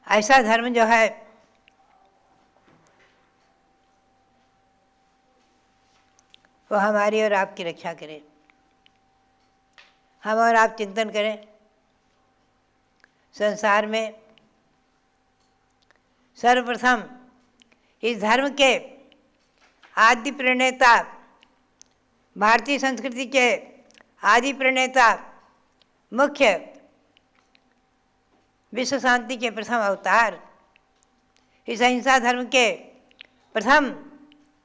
ऐसा धर्म जो है वो हमारी और आपकी रक्षा करे। हम और आप चिंतन करें, संसार में सर्वप्रथम इस धर्म के आदि प्रणेता, भारतीय संस्कृति के आदि प्रणेता, मुख्य विश्व शांति के प्रथम अवतार, इस अहिंसा धर्म के प्रथम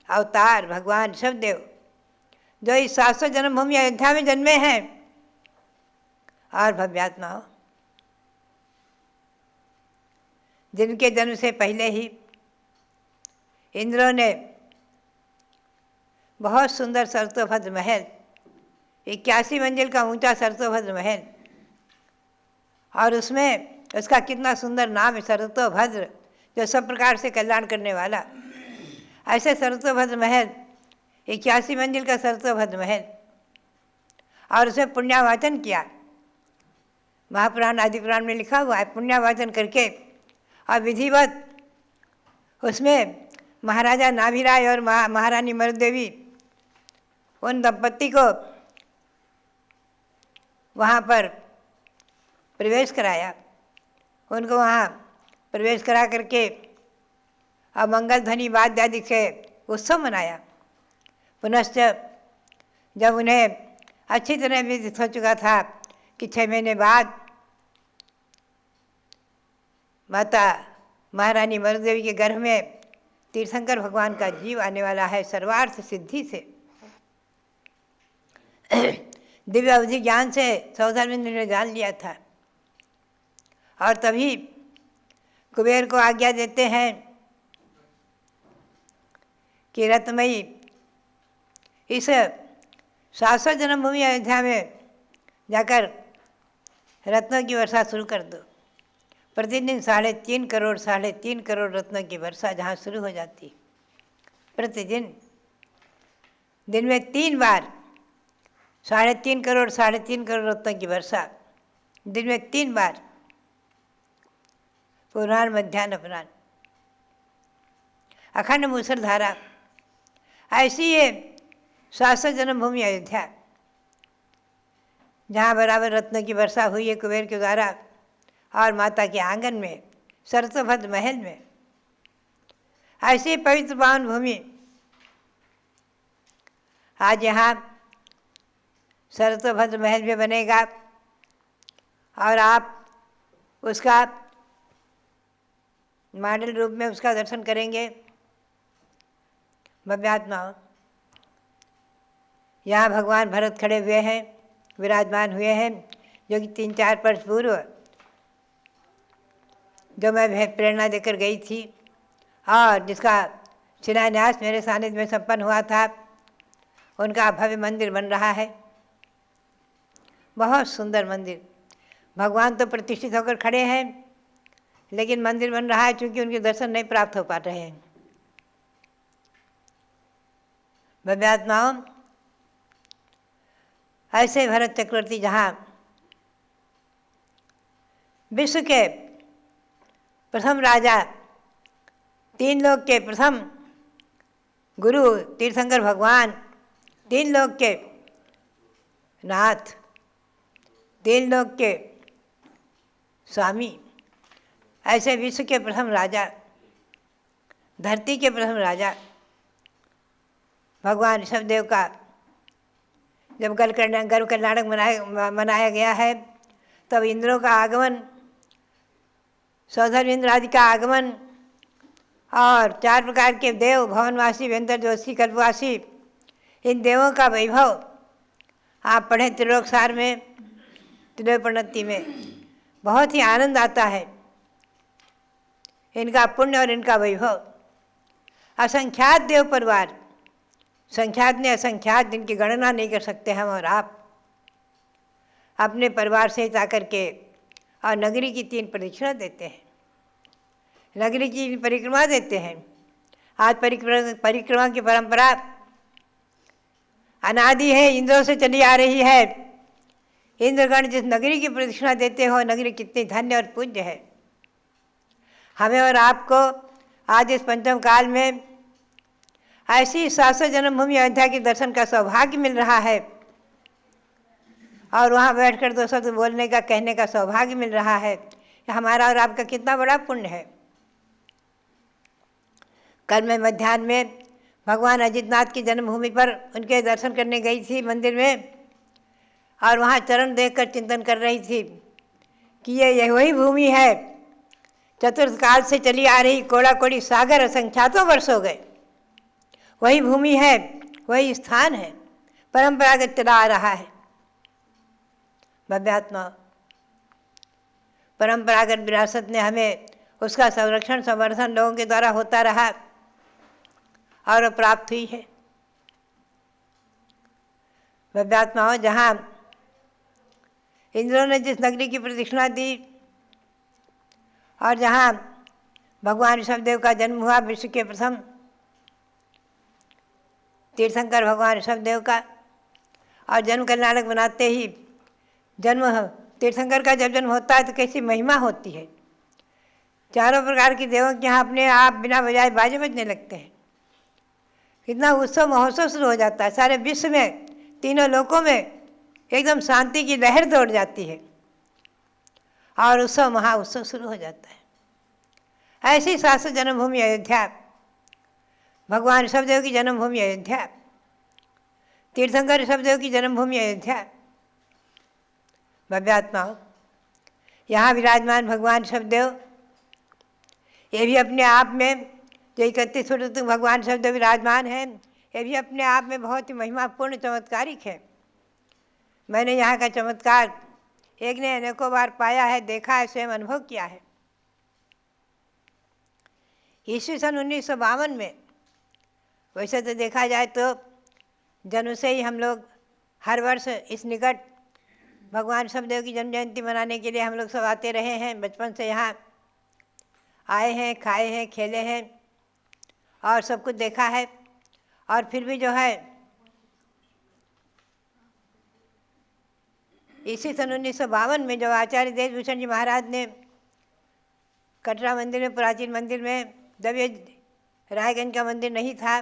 अवतार भगवान ऋषभदेव, जो इस 700 जन्मभूमि अयोध्या में जन्मे हैं। और भव्यात्माओं, जिनके जन्म से पहले ही इंद्रों ने बहुत सुंदर सरतोभद्र महल, 81 मंजिल का ऊंचा सरतोभद्र महल, और उसमें उसका कितना सुंदर नाम है सरतोभद्र, जो सब प्रकार से कल्याण करने वाला। ऐसे सरतोभद्र महल, 81 मंजिल का सरतोभद्र महल, और उसमें पुण्यावाचन किया। महापुराण आदि पुराण में लिखा हुआ है, पुण्यावाचन करके और विधिवत उसमें महाराजा नाभिराय और महारानी मरुदेवी, उन दंपत्ति को वहाँ पर प्रवेश कराया। उनको वहाँ प्रवेश करा करके और मंगल ध्वनि वाद्य आदि से उत्सव मनाया। पुनश्च जब उन्हें अच्छी तरह विदित हो चुका था कि 6 महीने बाद माता महारानी मरुदेवी के गर्भ में तीर्थंकर भगवान का जीव आने वाला है सर्वार्थ सिद्धि से। दिव्य अवधि ज्ञान से सौदामिनी ने जान लिया था और तभी कुबेर को आज्ञा देते हैं कि रत्नमयी इस शाश्वत जन्मभूमि अयोध्या में जाकर रत्नों की वर्षा शुरू कर दो। प्रतिदिन 3.5 करोड़ रत्नों की वर्षा जहाँ शुरू हो जाती, प्रतिदिन दिन में 3 बार 3.5 करोड़ रत्नों की वर्षा, दिन में 3 बार, पूर्वाह्न मध्याह्न अपराह्न, अखंड मूसलधारा। ऐसी ये शाश्वत जन्मभूमि अयोध्या जहाँ बराबर रत्नों की वर्षा हुई है कुबेर के द्वारा, और माता के आंगन में सरसोभद्र महल में ऐसी पवित्र पावन भूमि आज यहाँ सरसोभद्र महल में बनेगा और आप उसका मॉडल रूप में उसका दर्शन करेंगे। भव्यात्मा यहाँ भगवान भरत खड़े हुए हैं, विराजमान हुए हैं, जो कि 3-4 वर्ष पूर्व जो मैं प्रेरणा देकर गई थी और जिसका शिलान्यास मेरे सानिध्य में संपन्न हुआ था, उनका भव्य मंदिर बन रहा है। बहुत सुंदर मंदिर। भगवान तो प्रतिष्ठित होकर खड़े हैं, लेकिन मंदिर बन रहा है क्योंकि उनके दर्शन नहीं प्राप्त हो पा रहे हैं। भव्यात्माओं, ऐसे भरत चक्रवर्ती जहाँ विश्व के प्रथम राजा, 3 लोक के प्रथम गुरु तीर्थंकर भगवान, 3 लोक के नाथ, 3 लोक के स्वामी, ऐसे विश्व के प्रथम राजा, धरती के प्रथम राजा भगवान ऋषभदेव का जब गर्भ कल्याणक मनाया गया है, तब इंद्रों का आगमन, सौधर्म इंद्र आदि का आगमन और 4 प्रकार के देव, भवनवासी, व्यंतर जोशी, कल्पवासी, इन देवों का वैभव आप पढ़ें त्रिलोकसार में, त्रिलोकप्रणति में, बहुत ही आनंद आता है। इनका पुण्य और इनका वैभव, असंख्यात देव परिवार, संख्यात ने असंख्यात, जिनकी गणना नहीं कर सकते हम और आप, अपने परिवार सहित आकर के और नगरी की 3 प्रदक्षिणा देते हैं, नगरी की परिक्रमा देते हैं। आज परिक्रमा की परंपरा अनादि है, इंद्रों से चली आ रही है। इंद्रगण जिस नगरी की प्रदक्षिणा देते हो, नगरी कितनी धन्य और पूज्य है। हमें और आपको आज इस पंचम काल में ऐसी शाश्वत जन्मभूमि अयोध्या के दर्शन का सौभाग्य मिल रहा है और वहाँ बैठकर 2 शब्द बोलने का, कहने का सौभाग्य मिल रहा है। हमारा और आपका कितना बड़ा पुण्य है। कल मैं मध्याह्न में भगवान अजितनाथ की जन्मभूमि पर उनके दर्शन करने गई थी मंदिर में, और वहाँ चरण देखकर चिंतन कर रही थी कि ये वही भूमि है, चतुर्थ काल से चली आ रही कोड़ा कोड़ी सागर असंख्यातों वर्ष हो गए, वही भूमि है, वही स्थान है, परंपरागत चला आ रहा है। भव्यात्मा, परंपरागत विरासत ने हमें उसका संरक्षण समर्थन लोगों के द्वारा होता रहा और प्राप्त हुई है। भव्यात्माओं, जहाँ इंद्रों ने जिस नगरी की प्रदक्षिणा दी और जहाँ भगवान ऋषभदेव का जन्म हुआ, विश्व के प्रथम तीर्थंकर भगवान ऋषभदेव का, और जन्म कल्याणक बनाते ही जन्म तीर्थंकर का जब जन्म होता है तो कैसी महिमा होती है। 4 प्रकार की देवों के यहाँ अपने आप बिना बजाए बाजे बजने लगते हैं। कितना उत्सव महोत्सव शुरू हो जाता है। सारे विश्व में, तीनों लोकों में एकदम शांति की लहर दौड़ जाती है और उत्सव, महा उत्सव शुरू हो जाता है। ऐसी शाश्वत जन्मभूमि अयोध्या, भगवान ऋषभदेव की जन्मभूमि अयोध्या, तीर्थंकर ऋषभदेव की जन्मभूमि अयोध्या। भव्यात्माओं, यहाँ विराजमान भगवान ऋषभदेव ये भी अपने आप में जो 31 फुट भगवान शब्द विराजमान है, ये भी अपने आप में बहुत ही महिमापूर्ण चमत्कारिक है। मैंने यहाँ का चमत्कार एक ने अनेकों बार पाया है, देखा है, स्वयं अनुभव किया है। ईस्वी सन 1952 में, वैसे तो देखा जाए तो जन्म से ही हम लोग हर वर्ष इस निकट भगवान शब्देव की जन्म जयंती मनाने के लिए हम लोग सब आते रहे हैं। बचपन से यहाँ आए हैं, खाए हैं, खेले हैं और सब कुछ देखा है। और फिर भी जो है इसी सन 1952 में जब आचार्य देशभूषण जी महाराज ने कटरा मंदिर में, प्राचीन मंदिर में, जब ये रायगंज का मंदिर नहीं था,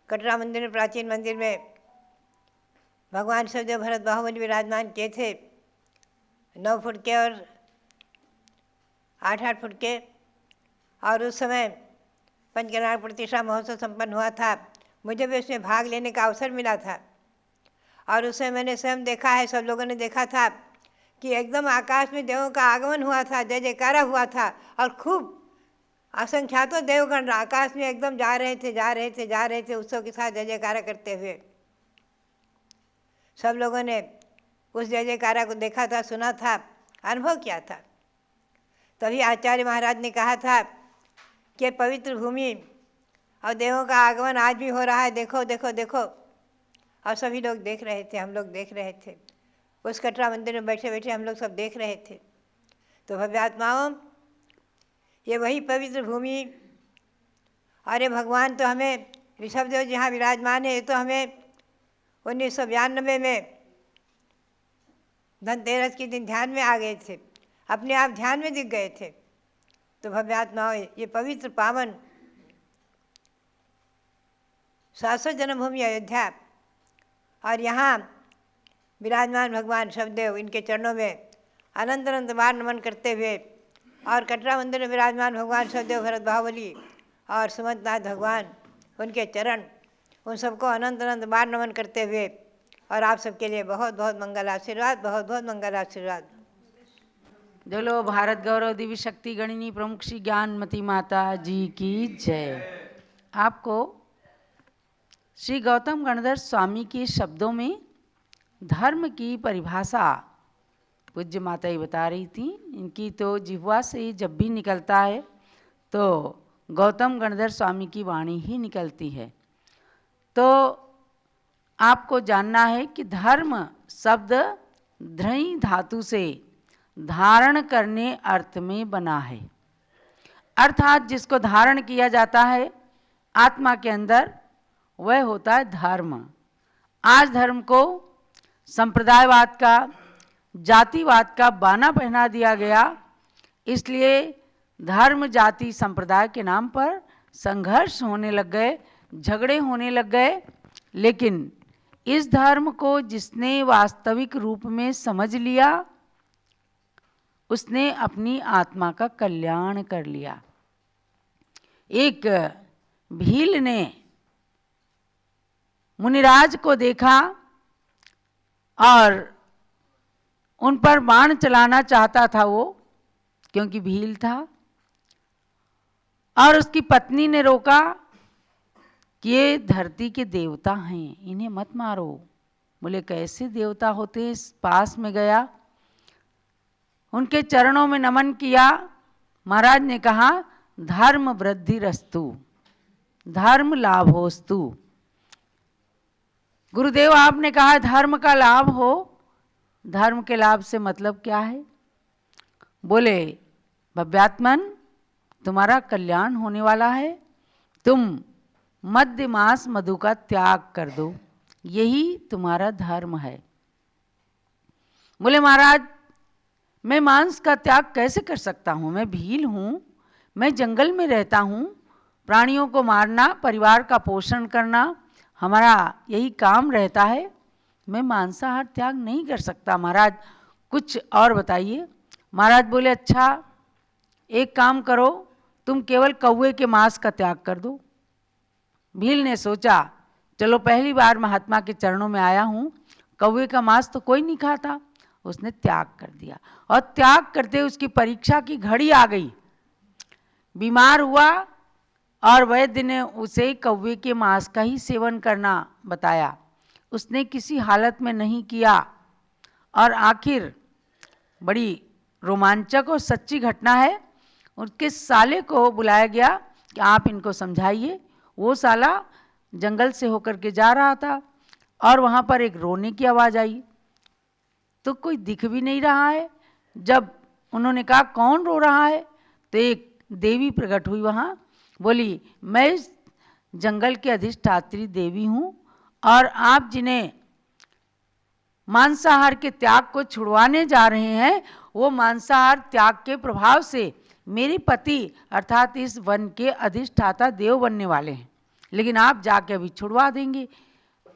कटरा मंदिर में, प्राचीन मंदिर में भगवान शब्देव भरत बाहुबली विराजमान किए थे, 9 फुट के और 8-8 फुट के। और उस समय पंचकल्याण प्रतिष्ठा महोत्सव संपन्न हुआ था, मुझे भी उसमें भाग लेने का अवसर मिला था। और उसमें मैंने स्वयं देखा है, सब लोगों ने देखा था कि एकदम आकाश में देवों का आगमन हुआ था, जय जयकारा हुआ था और खूब असंख्यातों देवगण आकाश में एकदम जा रहे थे उत्सव के साथ जय जयकारा करते हुए। सब लोगों ने उस जय जयकारा को देखा था, सुना था, अनुभव किया था। तभी आचार्य महाराज ने कहा था कि पवित्र भूमि और देवों का आगमन आज भी हो रहा है, देखो देखो देखो। और सभी लोग देख रहे थे, हम लोग देख रहे थे, उस कटरा मंदिर में बैठे बैठे हम लोग सब देख रहे थे। तो भव्यात्माओं, ये वही पवित्र भूमि, अरे भगवान तो हमें ऋषभदेव जहाँ विराजमान है, ये तो हमें 1992 में धनतेरस के दिन ध्यान में आ गए थे, अपने आप ध्यान में दिख गए थे। तो भव्यात्माओं, ये पवित्र पावन शाश्वत जन्मभूमि अयोध्या और यहाँ विराजमान भगवान शब्देव, इनके चरणों में अनंत अनंत बार नमन करते हुए, और कटरा मंदिर में विराजमान भगवान शब्देव भरत बाहुबली और सुमंतनाथ भगवान, उनके चरण, उन सबको अनंत अनंत बार नमन करते हुए, और आप सबके लिए बहुत बहुत मंगल आशीर्वाद, बहुत बहुत मंगल आशीर्वाद। बोलो भारत गौरव दिव्य शक्ति गणिनी प्रमुख श्री ज्ञानमती माता जी की जय। आपको श्री गौतम गणधर स्वामी के शब्दों में धर्म की परिभाषा पूज्य माता ही बता रही थी। इनकी तो जिह्वा से जब भी निकलता है तो गौतम गणधर स्वामी की वाणी ही निकलती है। तो आपको जानना है कि धर्म शब्द ध्रई धातु से धारण करने अर्थ में बना है, अर्थात जिसको धारण किया जाता है आत्मा के अंदर, वह होता है धर्म। आज धर्म को संप्रदायवाद का, जातिवाद का बाना पहना दिया गया, इसलिए धर्म जाति संप्रदाय के नाम पर संघर्ष होने लग गए, झगड़े होने लग गए। लेकिन इस धर्म को जिसने वास्तविक रूप में समझ लिया, उसने अपनी आत्मा का कल्याण कर लिया। एक भील ने मुनिराज को देखा और उन पर बाण चलाना चाहता था वो, क्योंकि भील था, और उसकी पत्नी ने रोका कि ये धरती के देवता हैं, इन्हें मत मारो। बोले कैसे देवता होते हैं? इस पास में गया, उनके चरणों में नमन किया। महाराज ने कहा धर्म वृद्धि रस्तु, धर्म लाभोस्तु। गुरुदेव आपने कहा धर्म का लाभ हो, धर्म के लाभ से मतलब क्या है? बोले भव्यात्मन, तुम्हारा कल्याण होने वाला है, तुम मध्य मास मधु का त्याग कर दो, यही तुम्हारा धर्म है। बोले महाराज, मैं मांस का त्याग कैसे कर सकता हूँ? मैं भील हूँ, मैं जंगल में रहता हूँ, प्राणियों को मारना, परिवार का पोषण करना हमारा यही काम रहता है, मैं मांसाहार त्याग नहीं कर सकता। महाराज कुछ और बताइए। महाराज बोले अच्छा एक काम करो, तुम केवल कौवे के मांस का त्याग कर दो। भील ने सोचा चलो पहली बार महात्मा के चरणों में आया हूँ, कौवे का मांस तो कोई नहीं खाता। उसने त्याग कर दिया, और त्याग करते उसकी परीक्षा की घड़ी आ गई। बीमार हुआ और वैद्य ने उसे कौवे के मांस का ही सेवन करना बताया। उसने किसी हालत में नहीं किया और आखिर बड़ी रोमांचक और सच्ची घटना है, उसके साले को बुलाया गया कि आप इनको समझाइए। वो साला जंगल से होकर के जा रहा था और वहाँ पर एक रोने की आवाज़ आई, तो कोई दिख भी नहीं रहा है। जब उन्होंने कहा कौन रो रहा है, तो एक देवी प्रकट हुई वहाँ, बोली मैं इस जंगल की अधिष्ठात्री देवी हूँ और आप जिन्हें मांसाहार के त्याग को छुड़वाने जा रहे हैं, वो मांसाहार त्याग के प्रभाव से मेरे पति अर्थात इस वन के अधिष्ठाता देव बनने वाले हैं, लेकिन आप जाके अभी छुड़वा देंगे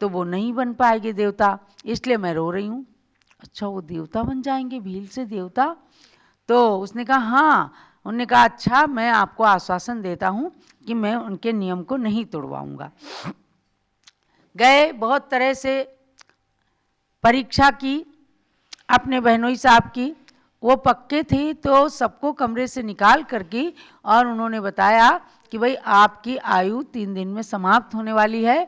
तो वो नहीं बन पाएंगे देवता, इसलिए मैं रो रही हूँ। अच्छा, वो देवता बन जाएंगे, भील से देवता? तो उसने कहा हाँ। उन्होंने कहा अच्छा, मैं आपको आश्वासन देता हूँ कि मैं उनके नियम को नहीं तोड़वाऊंगा। गए, बहुत तरह से परीक्षा की अपने बहनोई साहब की, वो पक्के थे तो सबको कमरे से निकाल करके और उन्होंने बताया कि भाई आपकी आयु 3 दिन में समाप्त होने वाली है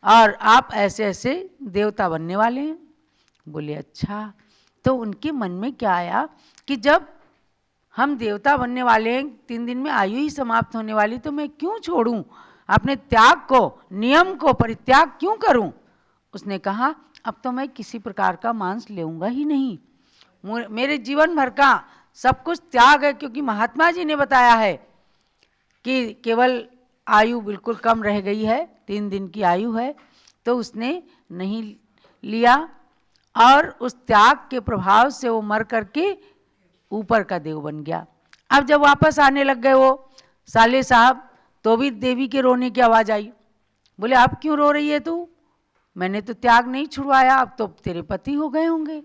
और आप ऐसे ऐसे देवता बनने वाले हैं। बोले अच्छा। तो उनके मन में क्या आया कि जब हम देवता बनने वाले हैं, 3 दिन में आयु ही समाप्त होने वाली, तो मैं क्यों छोड़ूं अपने त्याग को, नियम को परित्याग क्यों करूं? उसने कहा अब तो मैं किसी प्रकार का मांस लेऊंगा ही नहीं, मेरे जीवन भर का सब कुछ त्याग है, क्योंकि महात्मा जी ने बताया है कि केवल आयु बिल्कुल कम रह गई है, 3 दिन की आयु है। तो उसने नहीं लिया और उस त्याग के प्रभाव से वो मर करके ऊपर का देव बन गया। अब जब वापस आने लग गए वो साले साहब, तो भी देवी के रोने की आवाज़ आई। बोले अब क्यों रो रही है तू? मैंने तो त्याग नहीं छुड़वाया, अब तो तेरे पति हो गए होंगे।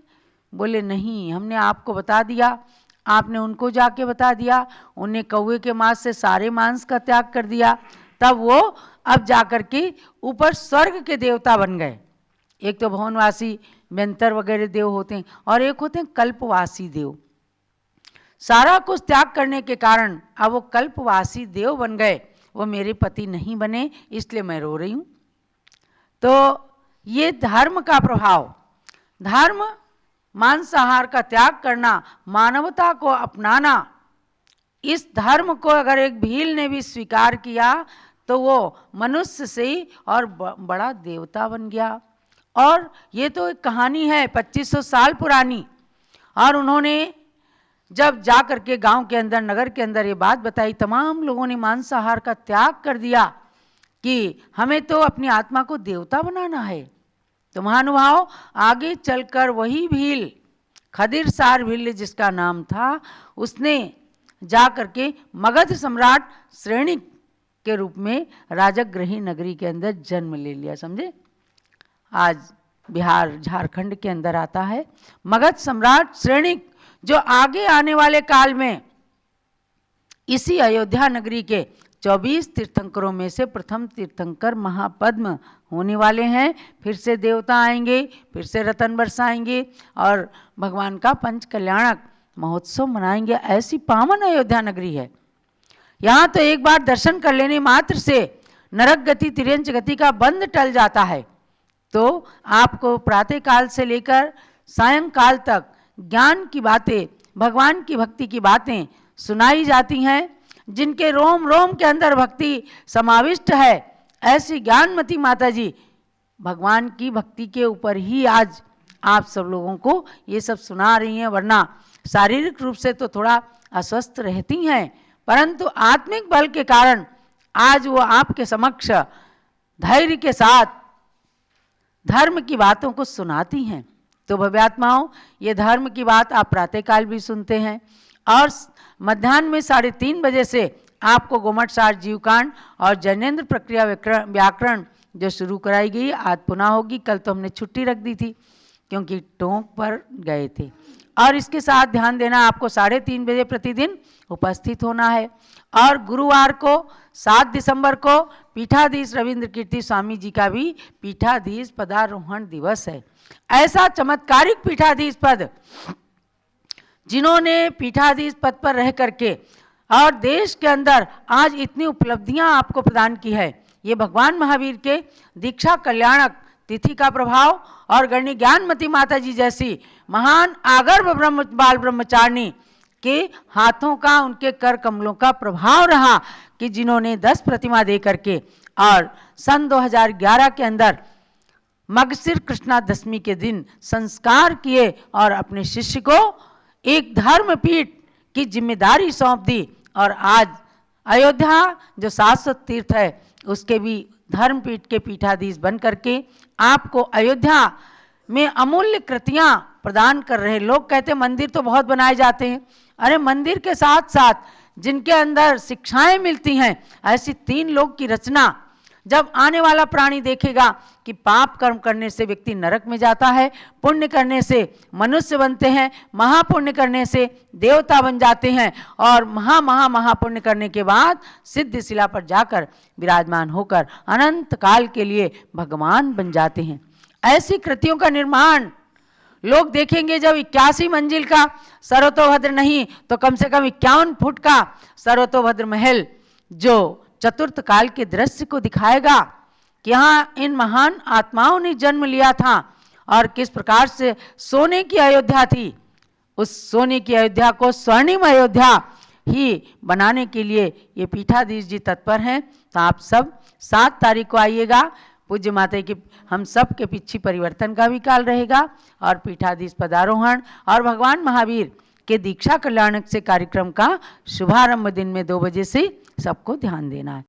बोले नहीं, हमने आपको बता दिया, आपने उनको जाके बता दिया, उन्हें कौवे के मांस से सारे मांस का त्याग कर दिया, तब वो अब जाकर के ऊपर स्वर्ग के देवता बन गए। एक तो भवनवासी व्यंतर वगैरह देव होते हैं और एक होते हैं कल्पवासी देव। सारा कुछ त्याग करने के कारण अब वो कल्पवासी देव बन गए, वो मेरे पति नहीं बने, इसलिए मैं रो रही हूँ। तो ये धर्म का प्रभाव, धर्म मांसाहार का त्याग करना, मानवता को अपनाना, इस धर्म को अगर एक भील ने भी स्वीकार किया तो वो मनुष्य से ही और बड़ा देवता बन गया। और ये तो एक कहानी है 2500 साल पुरानी, और उन्होंने जब जा कर के गांव के अंदर, नगर के अंदर ये बात बताई, तमाम लोगों ने मांसाहार का त्याग कर दिया कि हमें तो अपनी आत्मा को देवता बनाना है। तो महानुभाव आगे चलकर वही भील, खदिर सार भील जिसका नाम था, उसने जा करके मगध सम्राट श्रेणिक के रूप में राजगृही नगरी के अंदर जन्म ले लिया। समझे, आज बिहार झारखंड के अंदर आता है मगध सम्राट श्रेणिक, जो आगे आने वाले काल में इसी अयोध्या नगरी के 24 तीर्थंकरों में से प्रथम तीर्थंकर महापद्म होने वाले हैं। फिर से देवता आएंगे, फिर से रतन बरसाएंगे और भगवान का पंच कल्याणक महोत्सव मनाएंगे। ऐसी पावन अयोध्या नगरी है। यहाँ तो एक बार दर्शन कर लेने मात्र से नरक गति तिर्यंच गति का बंध टल जाता है। तो आपको प्रातः काल से लेकर सायंकाल तक ज्ञान की बातें, भगवान की भक्ति की बातें सुनाई जाती हैं, जिनके रोम रोम के अंदर भक्ति समाविष्ट है। ऐसी ज्ञानमती माता जी भगवान की भक्ति के ऊपर ही आज आप सब लोगों को ये सब सुना रही हैं, वरना शारीरिक रूप से तो थोड़ा अस्वस्थ रहती हैं, परंतु आत्मिक बल के कारण आज वो आपके समक्ष धैर्य के साथ धर्म की बातों को सुनाती हैं। तो भव्यात्माओं, ये धर्म की बात आप प्रातःकाल भी सुनते हैं और मध्याह्न में 3:30 बजे से आपको गोमटसार जीवकांड और जैनेन्द्र प्रक्रिया व्याकरण जो शुरू कराई गई आज पुनः होगी। कल तो हमने छुट्टी रख दी थी क्योंकि टोंक पर गए थे। और इसके साथ ध्यान देना, आपको 3:30 बजे प्रतिदिन उपस्थित होना है। और गुरुवार को 7 दिसंबर को पीठाधीश रविंद्र कीर्ति स्वामी जी का भी पीठाधीश पदारोहण दिवस है। ऐसा चमत्कारिक पीठाधीश पद, जिन्होंने पीठाधीश पद पर रह करके और देश के अंदर आज इतनी उपलब्धियां आपको प्रदान की है, ये भगवान महावीर के दीक्षा कल्याणक तिथि का प्रभाव और गणनी ज्ञानमती माता जी जैसी महान आगर्भ बाल ब्रह्मचारिणी के हाथों का, उनके कर कमलों का प्रभाव रहा कि जिन्होंने 10 प्रतिमा दे करके और सन 2011 के अंदर मगसिर कृष्णा दशमी के दिन संस्कार किए और अपने शिष्य को एक धर्मपीठ की जिम्मेदारी सौंप दी। और आज अयोध्या जो शाश्वत तीर्थ है उसके भी धर्मपीठ के पीठाधीश बन करके आपको अयोध्या में अमूल्य कृतियां प्रदान कर रहे। लोग कहते हैं मंदिर तो बहुत बनाए जाते हैं, अरे मंदिर के साथ साथ जिनके अंदर शिक्षाएं मिलती हैं, ऐसी 3 लोक की रचना जब आने वाला प्राणी देखेगा कि पाप कर्म करने से व्यक्ति नरक में जाता है, पुण्य करने से मनुष्य बनते हैं, महापुण्य करने से देवता बन जाते हैं और महापुण्य करने के बाद सिद्ध शिला पर जाकर विराजमान होकर अनंत काल के लिए भगवान बन जाते हैं। ऐसी कृतियों का निर्माण लोग देखेंगे जब 81 मंजिल का सर्वतोभद्र नहीं तो कम से कम 51 फुट का सर्वतोभद्र महल जो चतुर्थ काल के दृश्य को दिखाएगा कि यहाँ इन महान आत्माओं ने जन्म लिया था और किस प्रकार से सोने की अयोध्या थी, उस सोने की अयोध्या को स्वर्णिम अयोध्या ही बनाने के लिए ये पीठाधीश जी तत्पर हैं। तो आप सब 7 तारीख को आइएगा। पूज्य माता की हम सब के पीछे परिवर्तन का भी काल रहेगा और पीठाधीश पदारोहण और भगवान महावीर के दीक्षा कल्याणक से कार्यक्रम का शुभारंभ दिन में 2 बजे से सबको ध्यान देना है।